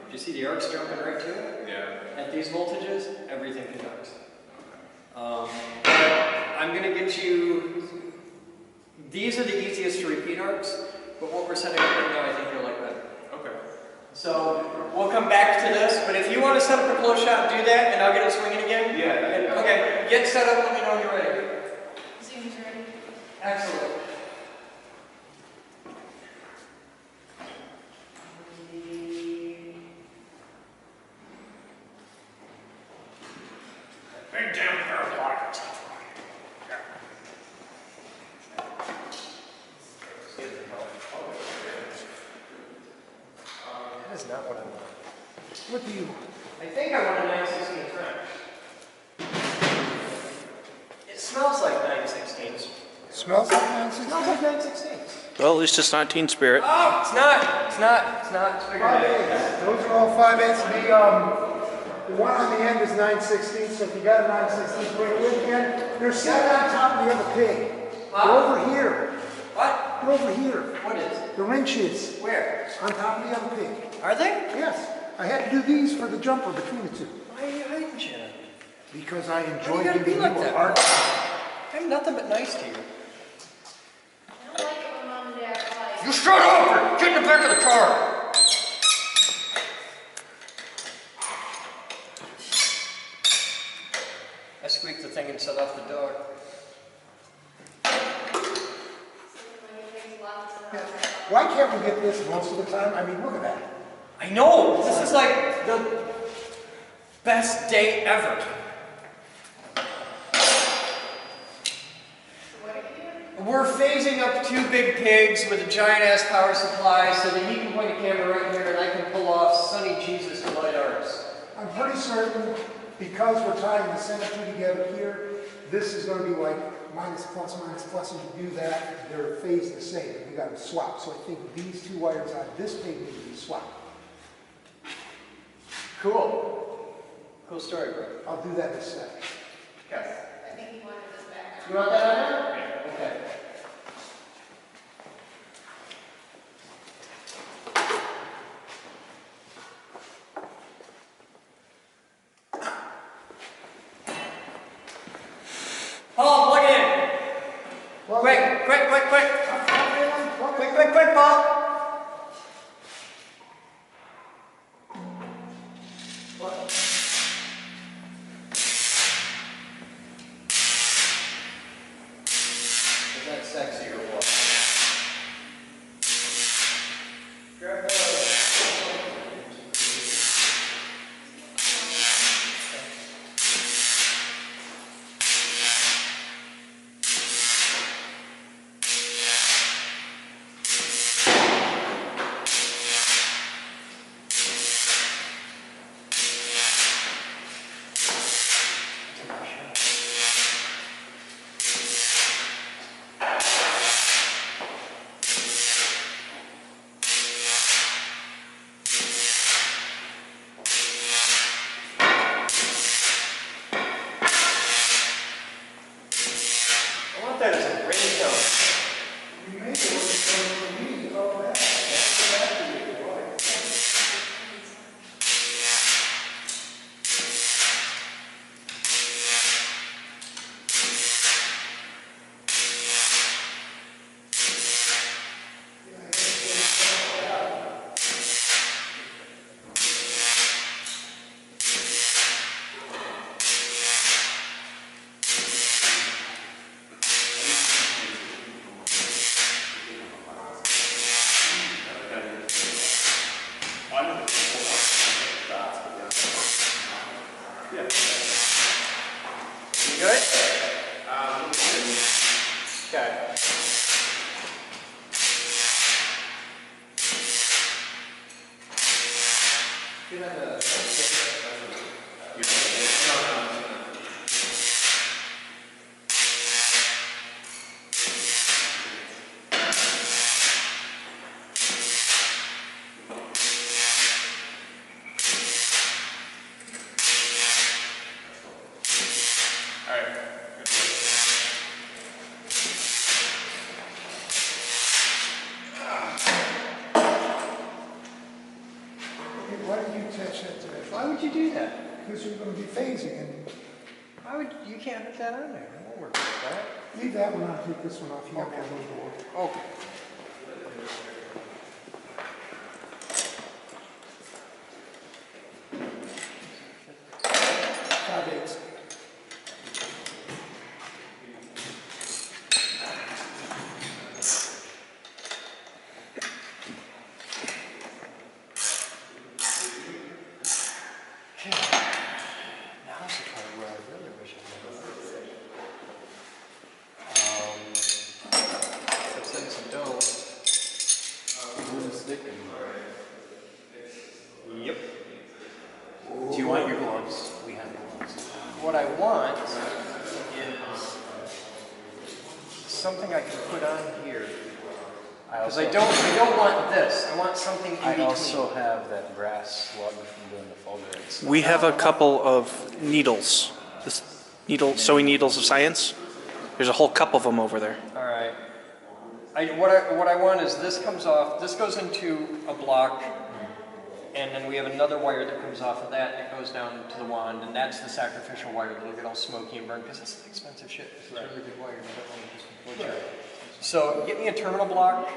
S1: Do you see the arcs jumping right to it?
S6: Yeah.
S1: At these voltages, everything conducts. I'm going to get you, these are the easiest to repeat arcs, but what we're setting up right now, I think you'll like better.
S6: Okay.
S1: So we'll come back to this, but if you want to set up a close shot, do that, and I'll get it swinging again.
S6: Yeah.
S1: Okay, get set up, let me know when you're ready.
S2: Zoom is ready.
S1: Excellent.
S6: Big damn pair of pliers.
S1: That is not what I want.
S3: What do you,
S1: I think I want a 9/16 French. It smells like 9/16s.
S3: smells like
S1: It
S3: 9/16?
S1: smells like 9/16s.
S4: Well, at least it's not Teen Spirit.
S1: Oh, it's not. It's not. It's not. It's bigger than that.
S3: 5/8. Those are all 5/8. The one on the end is 9/16, so if you got a 9/16, bring it with again. They're sitting on top of the other pig. They're over here.
S1: What?
S3: They're over here.
S1: What is?
S3: The wrenches
S1: Where?
S3: on top of the other pig.
S1: Are they?
S3: Yes. I had to do these for the jumper between the two.
S1: Why are you hiding, Shannon?
S3: Because I
S1: Why
S3: enjoy
S1: you gotta
S3: giving
S1: be like
S3: you
S1: that?
S3: art.
S1: I'm nothing but nice to you.
S2: I don't like it when mom and dad fight.
S1: You shut up! Or get in the back of the car! I squeaked the thing and set off the door.
S3: Why can't we get this most of the time? I mean, look at that.
S1: I know! This is like the best day ever. We're phasing up 2 big pigs with a giant ass power supply so that he can point a camera right here and I can pull off Sonny Jesus to light arts.
S3: I'm pretty certain because we're tying the center two together here, this is going to be like minus plus, and you do that, they're phased the same. You got to swap. So I think these 2 wires on this pig need to be swapped.
S1: Cool. Cool story, bro.
S3: I'll do that in a sec.
S1: Okay.
S2: I think he wanted this back.
S1: You want that on there? Yeah. Okay. Paul, plug it in.
S3: Well,
S1: Quick, quick, quick, quick. Quick, quick, quick, Paul. Is that sexy or what? Grab the... I want that as a ringtone.
S3: you make it what it's going for me. Oh, that.
S1: You good? Okay. You have a...
S3: because you're going to be phasing, and
S1: Why would, you can't put that on there, it won't work like that.
S3: leave that one on, take this one off, you got that little board.
S1: Okay.
S3: 5/8.
S1: Now's the part where I really wish I had. Let's send some dough. Yep.
S6: Do you want your gloves? We have gloves.
S1: What I want is something I can put on here. Because I don't want this. I want something in between.
S6: I also have that brass slug from doing the folder.
S4: We have a couple of needles. This sewing needles of science. There's a whole cup of them over there.
S1: All right. What I want is this comes off. This goes into a block, and then we have another wire that comes off of that, and it goes down to the wand, and that's the sacrificial wire that'll get all smoky and burned because it's expensive shit. It's really good wire. You don't want to just butcher it. So get me a terminal block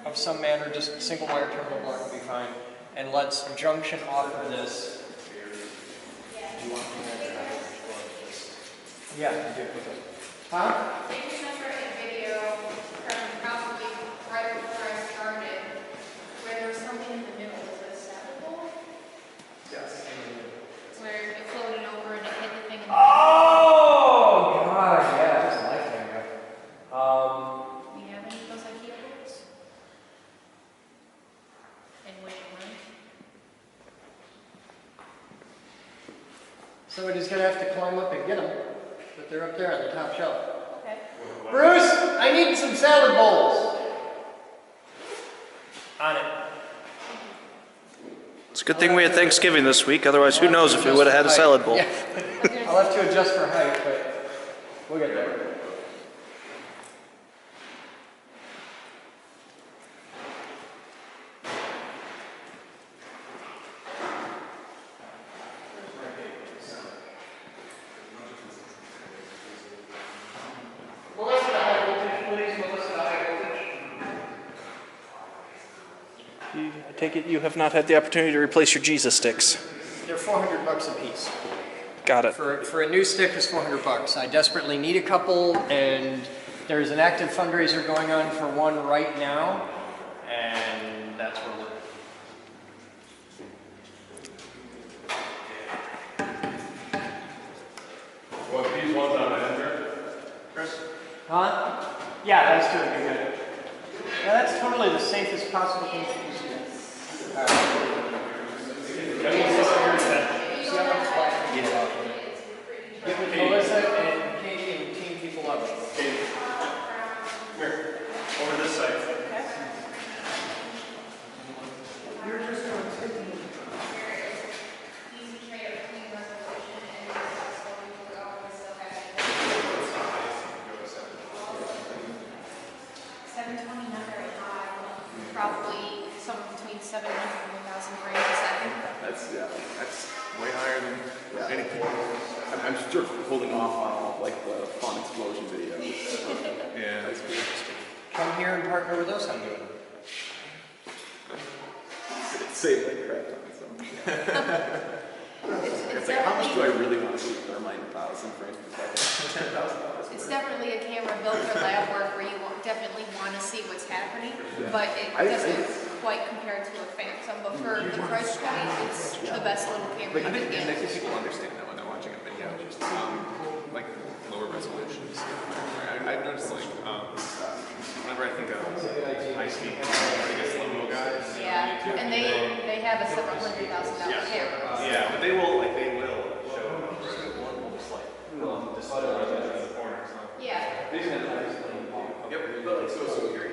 S1: of some manner, just a single wire terminal block will be fine, and let's junction off of this. Yeah, I do. Huh?
S2: Take a number in video from probably right before I started, where there was something in the middle. Was it a salad bowl?
S1: Yes.
S2: Where it floated over and it hit the thing in the
S1: Oh God, yeah, that's a lifetime ago.
S2: Do you have any of those IKEA books? And which one?
S1: Somebody's gonna have to climb up and get them, but they're up there on the top shelf.
S2: Okay.
S1: Bruce, I need some salad bowls. On it.
S4: It's a good thing we had Thanksgiving this week, otherwise who knows if we would have had a salad bowl.
S1: Yeah. I'll have to adjust for height, but we'll get there. Melissa, the high voltage, please. Melissa, the high voltage.
S4: I take it you have not had the opportunity to replace your Jesus sticks.
S1: They're $400 a piece.
S4: Got it.
S1: For a new stick is $400. I desperately need a couple, and there's an active fundraiser going on for one right now, and that's where we're.
S7: What these ones on the ender?
S1: Chris? Huh? Yeah, those two would be good. Yeah, that's totally the safest possible thing to do. All right. See how much slack I can get off of it. Get with Melissa and Katie and team people up.
S7: Here, over this side.
S3: You're just going to take them.
S2: Easy trade of clean resolution and successful we will go and still have it. 720 not very high, probably somewhere between 700 and 1,000 frames a second.
S7: That's way higher than anything. I'm sort of holding off on all like the fun explosion videos. Yeah, that's pretty interesting.
S1: Come here and partner with us on doing it.
S7: It's saved like crap ton, so. It's like, how much do I really want to shoot thermite 1,000 frames per second? $10,000.
S2: It's definitely a camera built for lab work where you definitely want to see what's happening, but it doesn't quite compare to a Phantom. But for the price point, it's the best little camera
S7: Like,
S2: you can
S7: and I
S2: get.
S7: think people understand that when they're watching a video, just like lower resolutions. I've noticed like whenever I think of high speed, I guess slow-mo guys.
S2: Yeah, and they have a several $100,000 camera.
S7: Yeah, but they will show just one will just like just in the corners.
S2: Yeah.
S7: Yep. So here.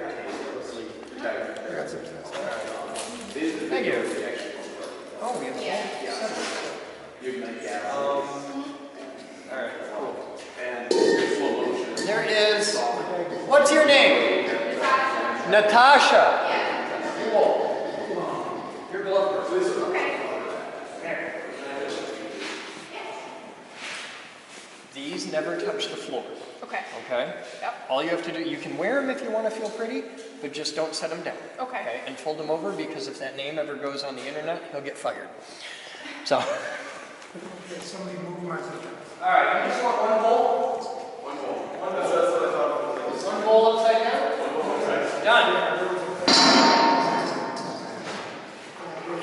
S1: Thank you. Oh, we have all right, cool.
S7: And slow motion.
S1: There is, what's your name? Natasha. Cool. Your blood pressure.
S2: Okay.
S1: never touch the floor.
S2: Okay.
S1: Okay?
S2: Yep.
S1: All you have to do, you can wear them if you want to feel pretty, but just don't set them down.
S2: Okay.
S1: And fold them over, because if that name ever goes on the internet, he'll get fired. So.
S3: Somebody move my.
S1: All right, you just want one bowl? One bowl. One bowl. That's what I thought. Is one bowl upside down? One bowl upside down. Done.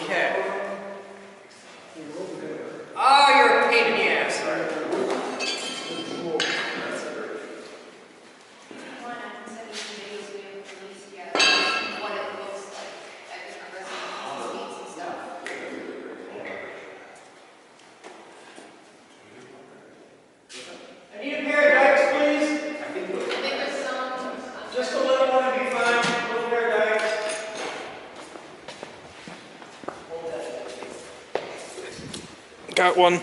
S1: Okay. Oh, you're a pain in the ass.
S2: One, I can send you some videos we haven't released yet, what it looks like at different resolution speeds and stuff.
S1: I need a pair of dikes, please.
S2: I think there's some.
S1: Just a little one would be fine. A little pair of dikes. Hold that, please.
S4: Got one.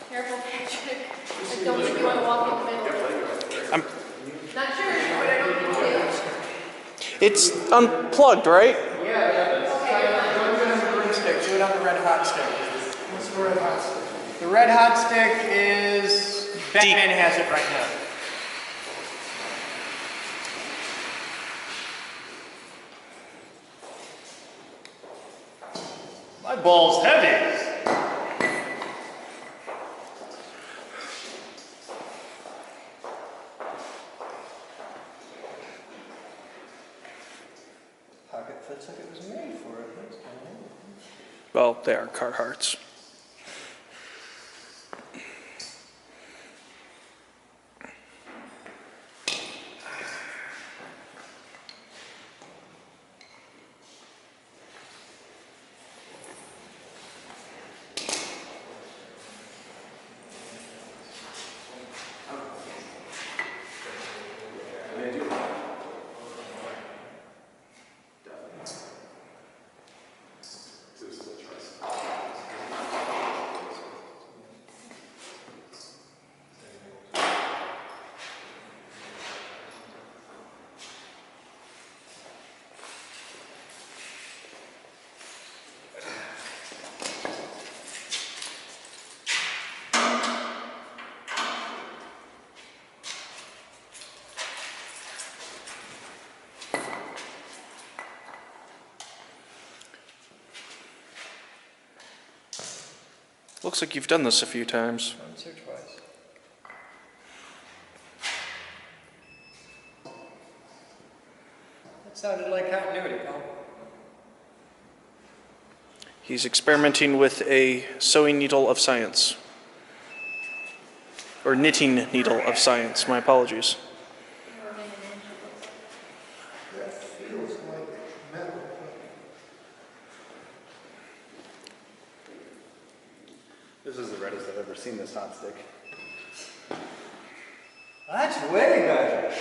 S2: Careful, Patrick. I don't think you want to walk in the middle.
S4: I'm,
S2: Not sure, but I don't think you do.
S4: it's unplugged, right?
S1: Stick. Do it on the red hot stick.
S3: What's the red hot stick?
S1: The red hot stick is Batman has it right now. My ball's heavy. Pocket fits like it was made for it. That's kind of neat.
S4: Well, they are Carhartts. Looks like you've done this a few times.
S1: Once or twice. That sounded like continuity, Paul.
S4: He's experimenting with a sewing needle of science. Or knitting needle of science, my apologies.
S3: That feels like metal.
S6: This is the reddest I've ever seen this hot stick.
S1: That's way better.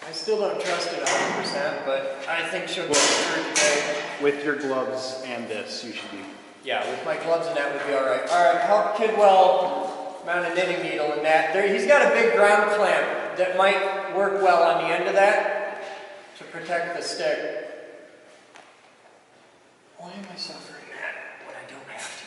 S1: I still don't trust it 100%, but I think she'll get through today.
S6: With your gloves and this, you should be.
S1: Yeah, with my gloves and that would be all right. All right, help Kidwell mount a knitting needle and that. There, he's got a big ground clamp that might work well on the end of that to protect the stick. Why am I suffering that when I don't have to?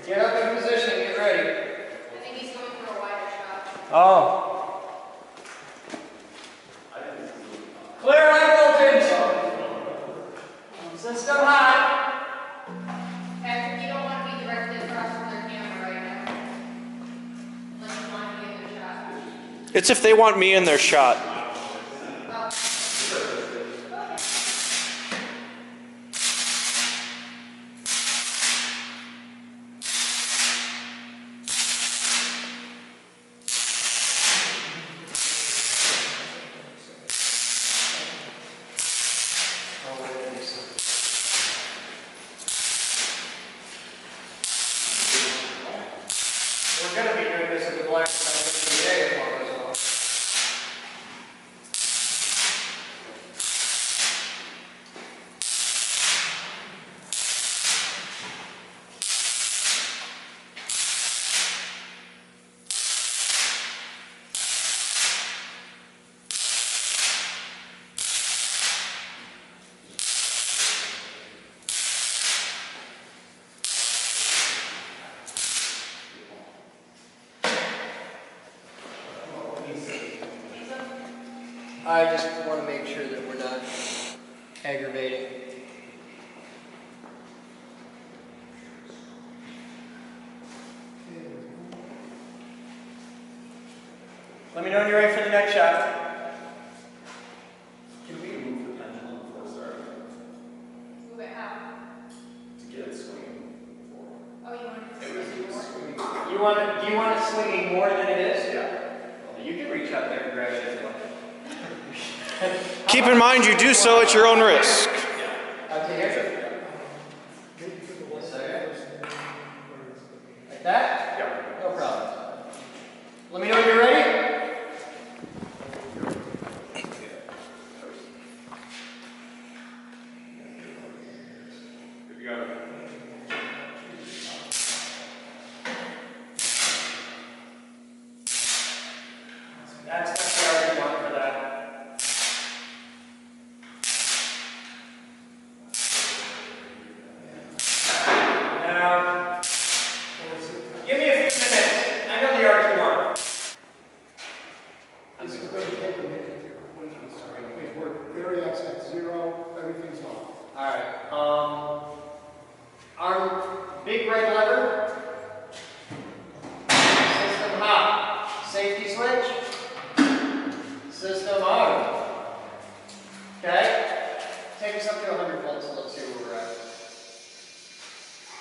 S1: Get up in position, get ready.
S2: I think he's going for a wider shot.
S1: Oh. Clear high voltage. System hot.
S2: Patrick, you don't want to be directly across from their camera right now. Unless you want to get a shot.
S4: It's if they want me in their shot.
S2: Oh.
S1: aggravating. Let me know when you're ready for the next shot.
S6: Can we move the pendulum before starting
S2: Move it out.
S6: to get it swinging forward?
S2: Oh, you want it to swing more?
S1: Do you want it swinging more than it is?
S6: Yeah.
S1: You can reach up there and grab it if you want.
S4: Keep in mind, you do so at your own risk.
S1: Up to here? Like that?
S6: Yeah.
S1: No problem. Let me know when you're ready.
S6: Good to go.
S1: That's the arc you want for that. Now, give me a few minutes. I know the arc you want.
S3: This is going to take a minute here. We're variax at 0, everything's off.
S1: Alright, arm, big red lever. System hot. Safety switch. System on. Okay? Take us up to 100 volts and let's see where we're at.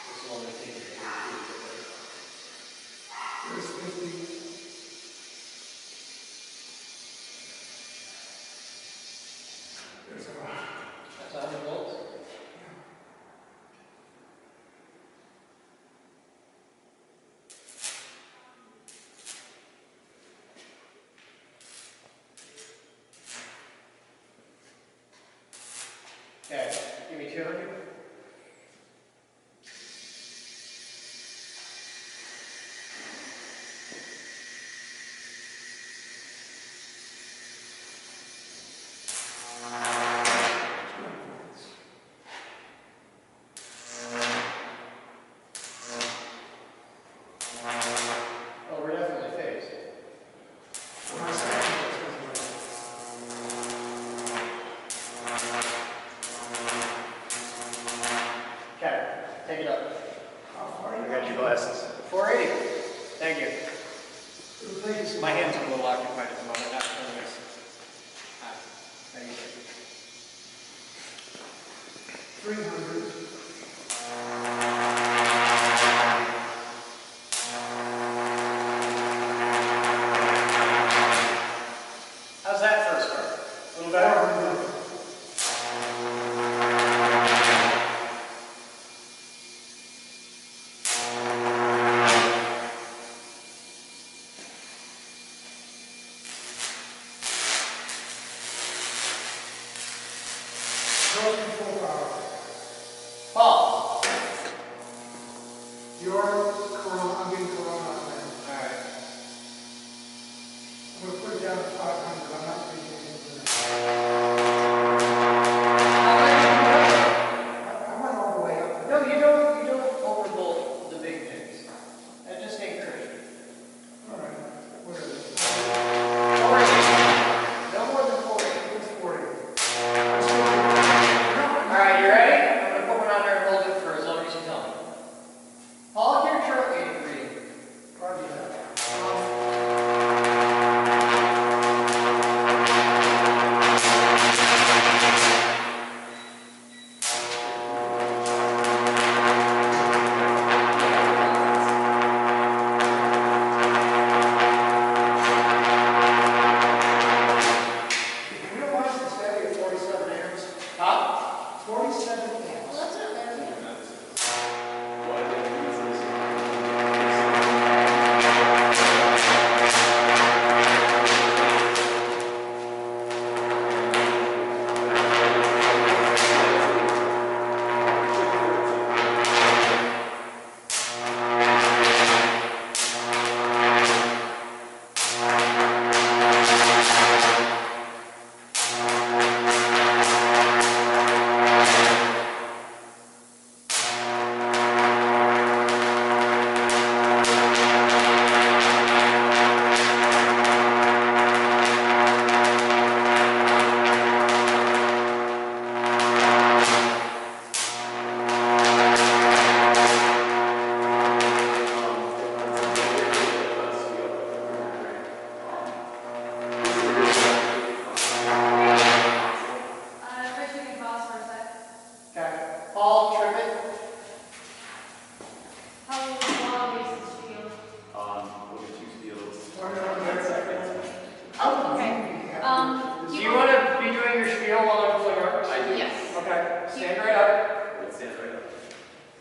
S1: This one is taking it.
S3: There's 50. There's
S1: That's 100 volts. Okay, give me 200. Oh, we're definitely phased. Okay, take it up.
S7: I got your glasses.
S1: 480. Thank you. My hands are a little occupied at the moment, not turning this. Thank you.
S3: 300.
S1: How's that first part? A little better? Paul.
S3: Your corona, I'm getting corona on that.
S1: Alright.
S3: I'm going to put it down to 500. I'm not taking anything. I went all the way up.
S1: No, you don't overbolt the big things. That just ain't courage.
S3: All right. Where is it?
S1: 40. No more than 40.
S3: It's 40.
S1: Alright, you ready? I'm gonna put one on there and hold it for as long as you tell me. Paul, here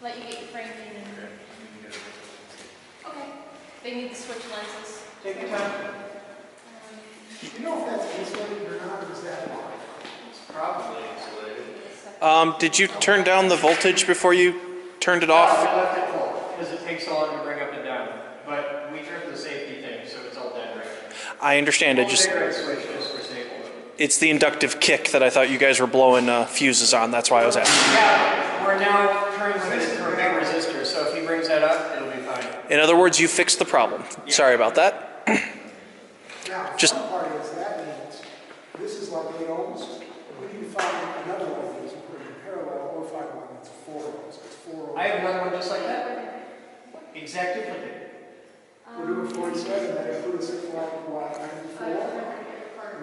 S2: let you get your frame in and. Okay. They need to switch lenses.
S1: Take your time.
S3: Do you know if that's insulated or not, or is that why?
S1: It's probably insulated.
S4: Did you turn down the voltage before you turned it
S1: We
S4: off?
S1: left it full, because it takes so long to bring up and down. But we trimmed the safety thing, so it's all dead right now.
S4: I understand.
S1: We'll figure out a switch just for safety.
S4: It's the inductive kick that I thought you guys were blowing fuses on. That's why I was asking.
S1: Yeah, we're now transmitted through a big resistor, so if he brings that up, it'll be fine.
S4: In other words, you fixed the problem. Sorry about that.
S3: Now, the
S4: Just-
S3: fun part is that means this is like 8 ohms. We need to find another one of these and put it in parallel or find one that's 4 ohms. It's 4 ohms.
S1: I have another one just like that. Exact duplicate.
S3: We're doing 47, that includes 6 watt 94.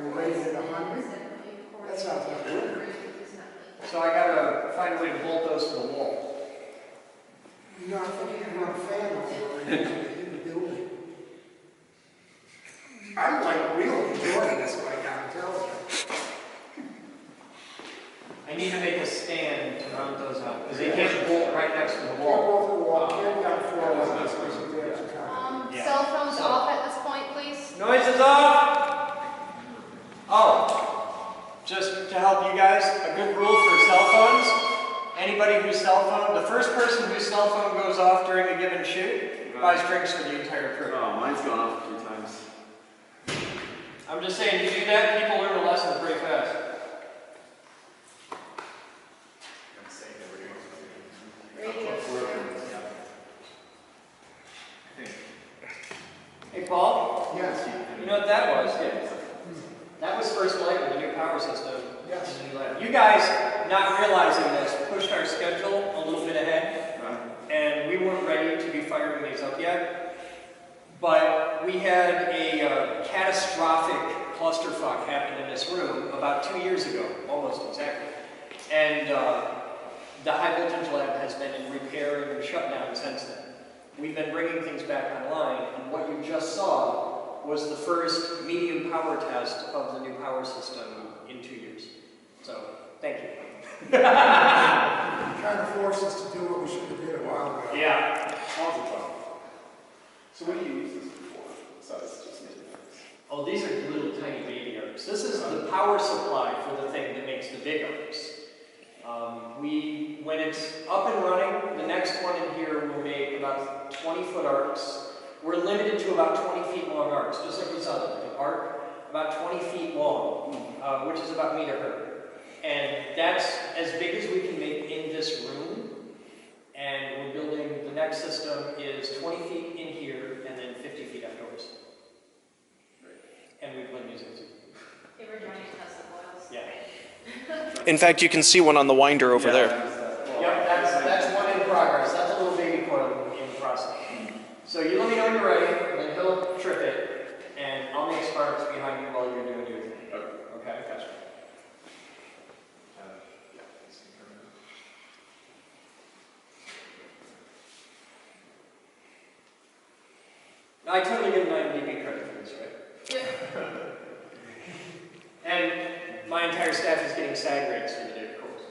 S3: We're raising it 100. That sounds like good.
S1: So I gotta find a way to bolt those to the wall.
S3: You know, I think you can run a fan over in the building. I'm like really enjoying this right now, I'm telling you.
S1: I need to make a stand to mount those up, because they can't bolt right next to the
S3: Can't
S1: wall.
S3: go through the wall, can't down 4 ohms, especially the extra time.
S1: Yeah.
S2: Cell phones off at this point, please.
S1: Noise is off! Oh, just to help you guys, a good rule for cell phones, anybody whose cell phone, the first person whose cell phone goes off during a given shoot, buys drinks for the entire crew.
S6: Oh, mine's gone off a few times.
S1: I'm just saying, you do that, people learn a lesson pretty fast. Hey, Paul?
S3: Yes.
S1: You know what that was? That was first light with the new power system.
S3: Yes.
S1: in the new lab. You guys, not realizing this, pushed our schedule a little bit ahead, and we weren't ready to be firing these up yet. But we had a catastrophic clusterfuck happen in this room about 2 years ago, almost exactly. And the high voltage lab has been in repair and shutdown since then. We've been bringing things back online, and what you just saw was the first medium power test of the new power system in 2 years. So, thank you.
S3: You're trying to force us to do what we should have did a while ago.
S1: Yeah.
S6: So what do you use this for? Besides just making things?
S1: Oh, these are little tiny baby arcs. This is the power supply for the thing that makes the big arcs. When it's up and running, the next one in here will make about 20-foot arcs. We're limited to about 20 feet long arcs, just like we saw there. An arc about 20 feet long, which is about me to her. And that's as big as we can make in this room. And we're building, the next system is 20 feet in here and then 50 feet outdoors. And we plan using it.
S2: They were joining Tesla boils.
S1: Yeah.
S4: In fact, you can see one on the winder over there.
S1: Yep, that's one in progress. That's a little baby coil in process. So you let me know when you're ready, and then he'll trip it, and I'll make sparks behind you while you're doing your thing. Okay, gotcha. I totally get an IMDb credit for this, right?
S2: Yeah.
S1: And my entire staff is getting SAG rates for the day, of course.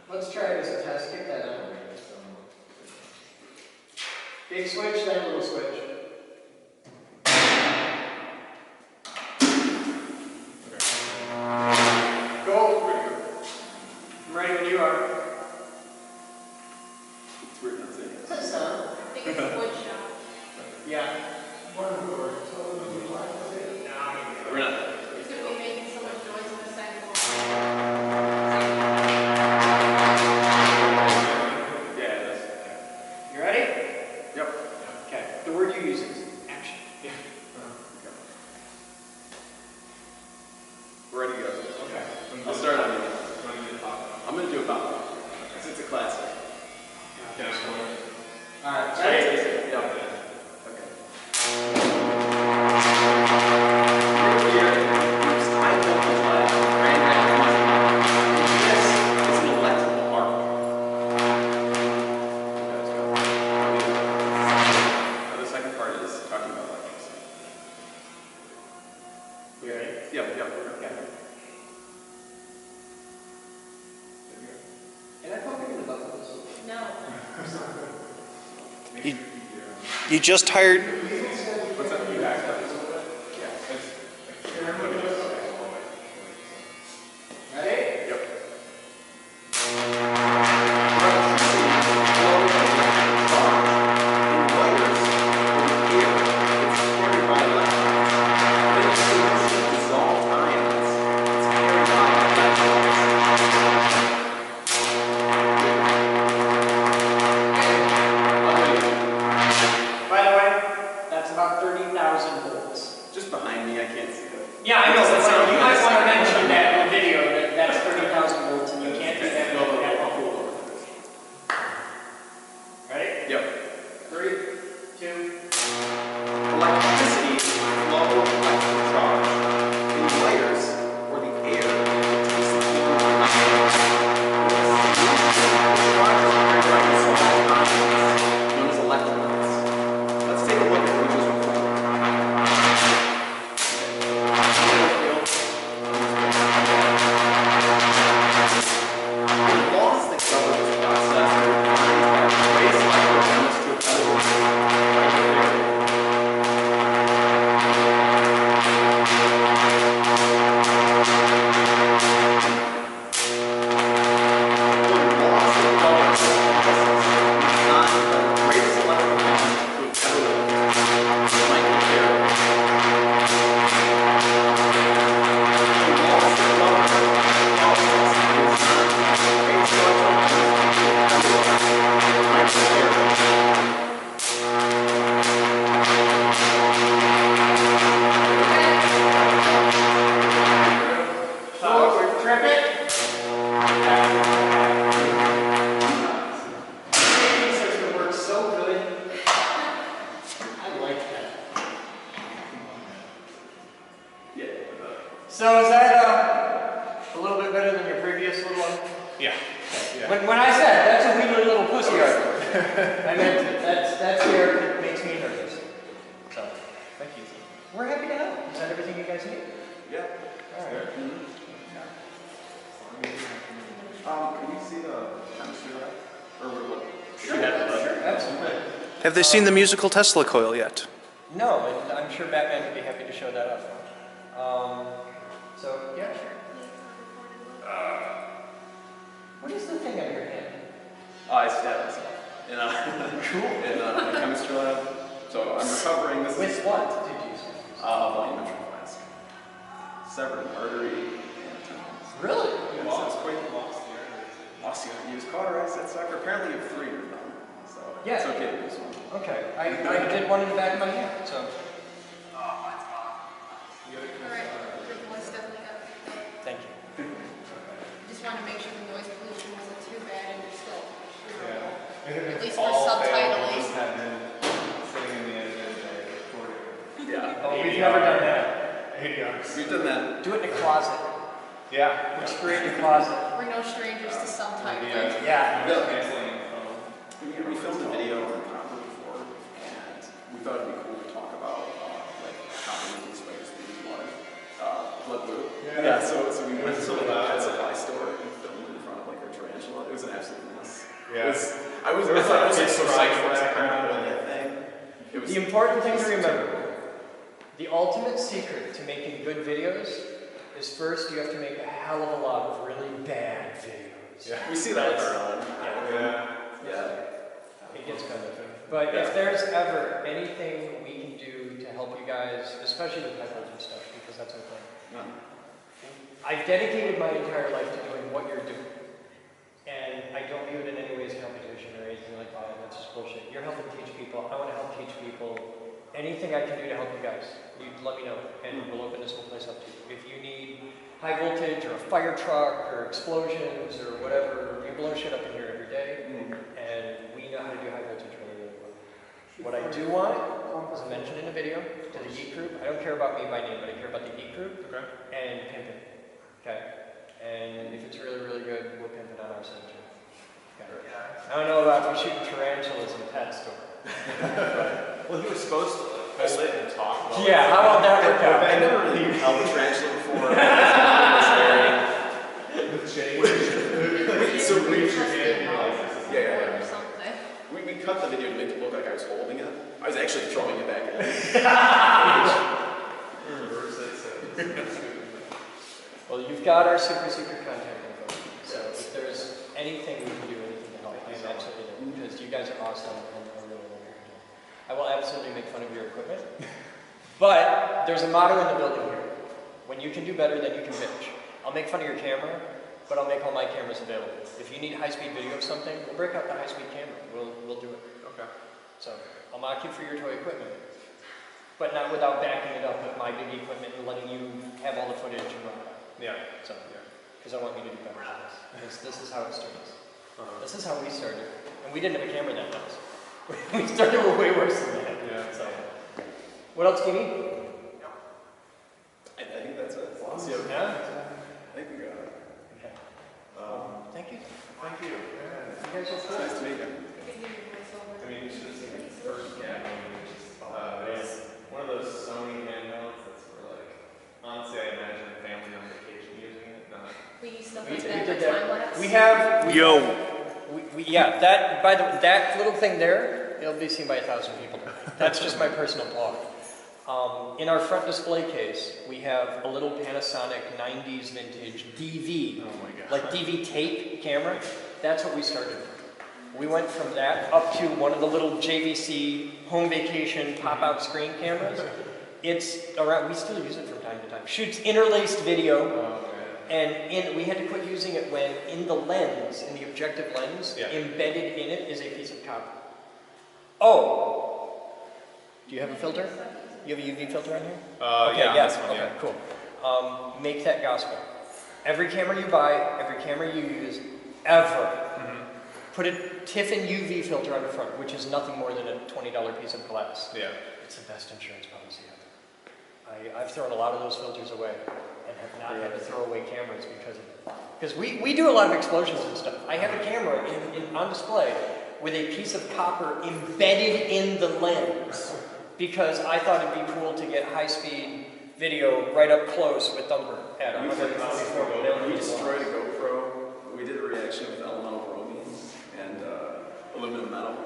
S1: Let's try this a test. Kick that out. Big switch, then a little switch. Go. I'm ready when you are.
S6: It's weird not saying
S2: It's a sound. I think it's a wood shop.
S1: Yeah.
S6: We're not.
S2: It's going to be making so much noise on the sidewalk.
S6: Yeah, that's.
S1: You ready?
S6: Yep.
S1: Okay. The word you use is action.
S6: Yeah. We're ready to go. Okay. I'll start on you. I'm going to do a bop. It's a classic.
S1: All right. Ready?
S6: Yeah. Okay.
S4: You just hired.
S7: What's that? You back up?
S1: Ready?
S7: Yep.
S1: By the way, that's about 30,000 volts.
S7: Just behind me, I can't see that.
S1: Yeah, I know, but you might want to mention that in the video that that's 30,000 volts and you can't do that at home. Ready?
S7: Yep.
S1: 3, 2.
S7: Electricity flow electrical charge in the wires or the air takes the heat of the known as electrons. Let's take a look at what we just recorded. The laws that govern this process are defined by trace electrons to a pedal right there.
S1: Trip it. The system works so good. I like that. So is that a little bit better than your previous little one?
S7: Yeah.
S1: When I said that's a wee little pussy art, I meant that's the art that makes me nervous. So
S7: Thank you.
S1: we're happy to help. Is that everything you guys need?
S7: Yeah.
S1: All right.
S7: Can you see the chemistry lab? Or what?
S1: Sure, absolutely.
S4: Have they seen the musical Tesla coil yet?
S1: No, and I'm sure Batman would be happy to show that off. So yeah, sure. What is the thing on your hand?
S7: I stabbed myself in a chemistry lab. So I'm recovering. This
S1: With
S7: is
S1: what did you say?
S7: volumetric flask. Severed an artery and a tendon.
S1: Really?
S7: Yeah, so it's quite lost the artery. He was cauterized that sucker. Apparently you have 3 of them. So
S1: Yeah.
S7: it's okay to use one.
S1: Okay, I did one in the back of my hand, so
S2: Alright, the voice definitely got picked up.
S1: thank you.
S2: Just want to make sure the noise pollution wasn't too bad and you're still hearable.
S7: Yeah.
S2: At least for subtitling.
S7: Have been sitting in the editor and recording. Yeah.
S1: Oh, we've never done that.
S7: We've done that.
S1: Do it in a closet.
S7: Yeah.
S1: We're screwing in a closet.
S2: We're no strangers to subtitling.
S1: Yeah.
S7: We filmed a video on copper before, and we thought it'd be cool to talk about like copper leaking spiders being blood blue. Yeah. So we went to like a pet supply store and filmed in front of like our tarantula. It was an absolute mess.
S8: Yeah.
S7: I was like so psyched for that kind of thing. It was
S1: The important thing to remember, the ultimate secret to making good videos is first you have to make a hell of a lot of really bad videos.
S8: Yeah.
S7: we see that with our own.
S8: Yeah.
S1: It gets kind of fun. But if there's ever anything we can do to help you guys, especially with high voltage stuff, because that's our thing.
S7: Yeah.
S1: I've dedicated my entire life to doing what you're doing. And I don't view it in any way as competition or anything like that. That's just bullshit. You're helping teach people. I want to help teach people. Anything I can do to help you guys, you let me know, and we'll open this whole place up to you. If you need high voltage or a fire truck or explosions or whatever, we blow shit up in here every day, and we know how to do high voltage really, really well. What I do want, as I mentioned in the video, to the Geek Group, I don't care about me by name, but I care about the Geek Group and pimp it. Okay? And if it's really, really good, we'll pimp it on our side too. Okay. I don't know about you shooting tarantulas in a pet store.
S8: Well, he was supposed to hold it and talk about
S1: Yeah, how about that work out?
S7: I never really held a tarantula before.
S8: the change.
S7: So we
S2: Just
S7: yeah.
S2: or something.
S7: We cut the video to make it look like I was holding it. I was actually
S1: super secret contact info. So if there's anything we can do, anything to help, I am absolutely there, because you guys are awesome and I really love your help. I will absolutely make fun of your equipment. But there's a motto in the building here. When you can do better, then you can bitch. I'll make fun of your camera, but I'll make all my cameras available. If you need high-speed video of something, we'll break out the high-speed camera. We'll do it.
S8: Okay.
S1: So I'll mock you for your toy equipment, but not without backing it up with my big equipment and letting you have all the footage and all that.
S8: Yeah.
S1: So, because I want you to do better than this. This is how it starts. This is how we started. And we didn't have a camera that nice. We started with way worse than that.
S8: Yeah.
S1: So, what else do you need?
S7: I think that's it.
S1: Yeah?
S7: I think we got it.
S1: Okay. Thank you.
S8: Thank you.
S1: You guys are cool.
S7: Nice to meet you.
S8: I mean, you should have seen the first cat. It's one of those Sony handhelds that's for like, honestly, I imagine a family on vacation using it, not.
S2: We use stuff
S1: We
S2: like
S1: did
S2: that for
S1: that.
S2: time lapse.
S1: We have.
S4: Yo.
S1: Yeah, that, by the way, that little thing there, it'll be seen by 1,000 people. That's just my personal blog. In our front display case, we have a little Panasonic 90s vintage DV, like DV tape camera. That's what we started with. We went from that up to one of the little JVC home vacation pop-out screen cameras. It's around, we still use it from time to time. Shoots interlaced video. And we had to quit using it when in the lens, in the objective lens, embedded in it is a piece of copper. Oh! Do you have a filter? You have a UV filter on here? Okay,
S8: yeah,
S1: yes.
S8: this one,
S1: Okay,
S8: yeah.
S1: cool. Make that gospel. Every camera you buy, every camera you use, ever, put a Tiffin UV filter on the front, which is nothing more than a $20 piece of glass.
S8: Yeah.
S1: It's the best insurance policy ever. I've thrown a lot of those filters away and have not had to throw away cameras because of it. Because we do a lot of explosions and stuff. I have a camera on display with a piece of copper embedded in the lens because I thought it'd be cool to get high-speed video right up close with thumper at 144.
S7: We destroyed a GoPro. We did a reaction with elemental bromine and aluminum metal.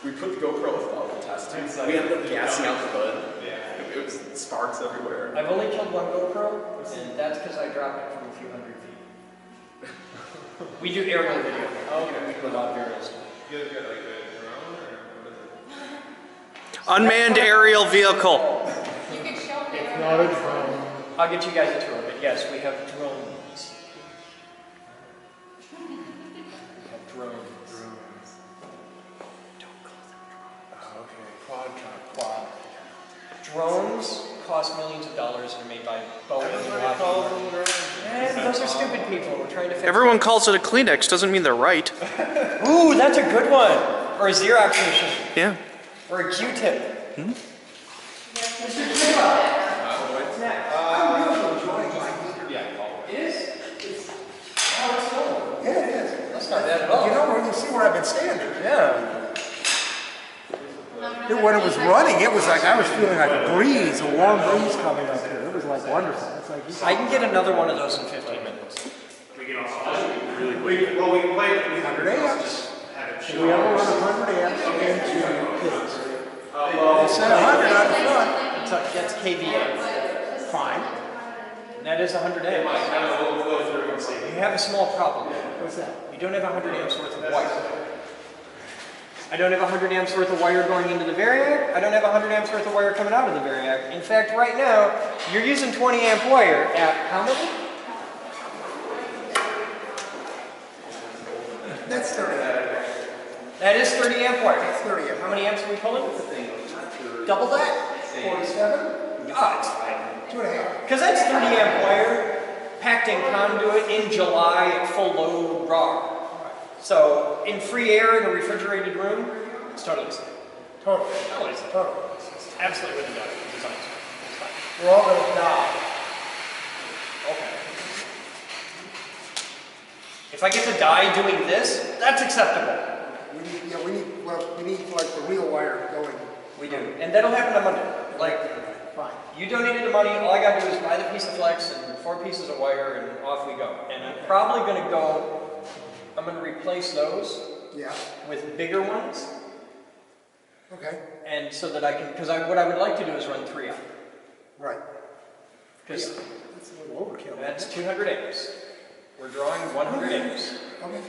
S7: We put the GoPro without the test tube. We ended up gassing out the hood. It was sparks everywhere.
S1: I've only killed one GoPro, and that's because I dropped it from a few hundred feet. We do aerial video. Okay. We do a lot of aerial stuff.
S8: You guys got like a drone or what is it?
S4: Unmanned aerial vehicle.
S2: You can show me.
S3: Not a drone.
S1: I'll get you guys a tour of it. Yes, we have drones. We have drones. Don't call them drones. Quad. Drones cost millions of dollars and are made by Boden and Lockheed Martin. Those are stupid people. We're trying to fix
S4: Everyone calls it a Kleenex, doesn't mean they're right.
S1: Ooh, that's a good one. Or a Xerox machine.
S4: Yeah.
S1: Or a Q-tip.
S4: Hmm?
S1: What's next? It is? Oh, it's cool.
S3: Yeah, it is.
S1: That's not bad at all.
S3: You know, you see where I've been standing.
S1: Yeah.
S3: When it was running, it was like I was feeling like a breeze, a warm breeze coming up here. It was like wonderful. It's like
S1: I can get another one of those in 15 minutes.
S8: We can play
S3: 100 amps. Should we ever run 100 amps into kids? They said 100 on the front.
S1: That's KVA.
S3: Fine.
S1: And that is 100 amps. You have a small problem.
S3: What's that?
S1: You don't have 100 amps worth of wire. I don't have 100 amps worth of wire going into the Variac. I don't have 100 amps worth of wire coming out of the Variac. In fact, right now, you're using 20 amp wire at how many?
S3: That's 30.
S1: That is 30 amp wire.
S3: That's 30 amp.
S1: How many amps are we pulling? Double that?
S3: 47?
S1: Ah, it's fine.
S3: 2.5.
S1: Because that's 30 amp wire packed in conduit in July at full load raw. So in free air in a refrigerated room, it's totally safe.
S3: Totally.
S1: Totally safe.
S3: Totally.
S1: It's absolutely wouldn't die. It's fine.
S3: We're all going to die.
S1: Okay. If I get to die doing this, that's acceptable.
S3: We need like the real wire going.
S1: We do. And that'll happen on Monday. Like,
S3: Fine.
S1: you donated the money, all I gotta do is buy the piece of flex and 4 pieces of wire and off we go. And I'm probably gonna go, I'm gonna replace those
S3: Yeah.
S1: with bigger ones.
S3: Okay.
S1: And so that I can, because what I would like to do is run 3 out.
S3: Right.
S1: Because
S3: That's a little overkill.
S1: that's 200 amps. We're drawing 100 amps.
S3: Okay.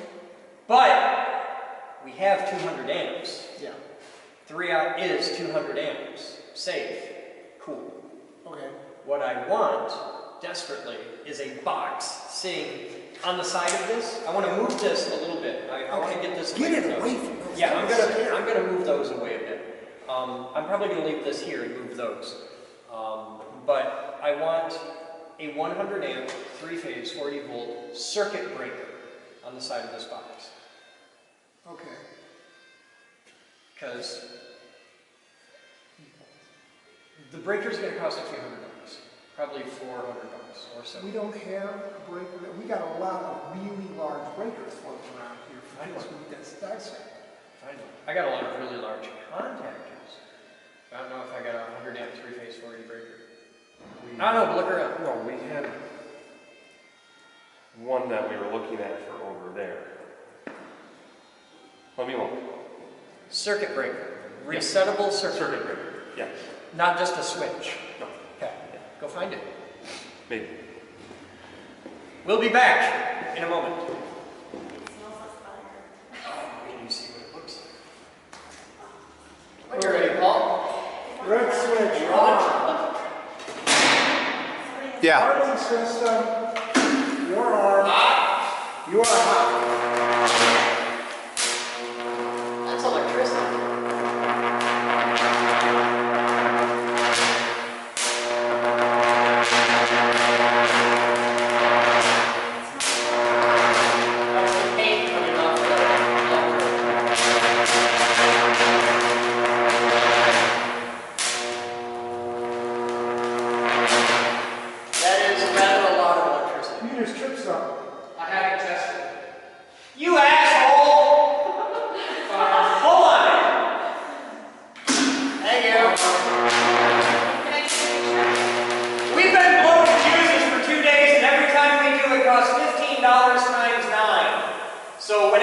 S1: But we have 200 amps.
S3: Yeah.
S1: 3 out is 200 amps. Safe. Cool.
S3: Okay.
S1: What I want, desperately, is a box sitting on the side of this. I want to move this a little bit. I want to get this
S3: Get
S1: away
S3: it
S1: from
S3: away
S1: those.
S3: from those.
S1: Yeah, I'm gonna move those away a bit. I'm probably gonna leave this here and move those. But I want a 100 amp, 3-phase, 40 volt circuit breaker on the side of this box.
S3: Okay.
S1: Because the breaker's going to cost a few $100, probably $400 or so.
S3: We don't have a breaker. We got a lot of really large breakers floating around here for
S1: I
S3: this.
S1: know.
S3: That's
S1: I got a lot of really large contactors. I don't know if I got a 100 amp 3-phase 40 breaker. I don't know, look around.
S9: No, we had one that we were looking at for over there. Let me look.
S1: Circuit breaker. Resettable circuit
S9: breaker. Yeah.
S1: Not just a switch.
S9: No.
S1: Okay, go find it.
S9: Maybe.
S1: We'll be back in a moment. Can you see what it looks like? When you're ready, Paul.
S3: Red switch on. Yeah. Hardened system. Your arm. You are hot.
S1: That's electricity. So when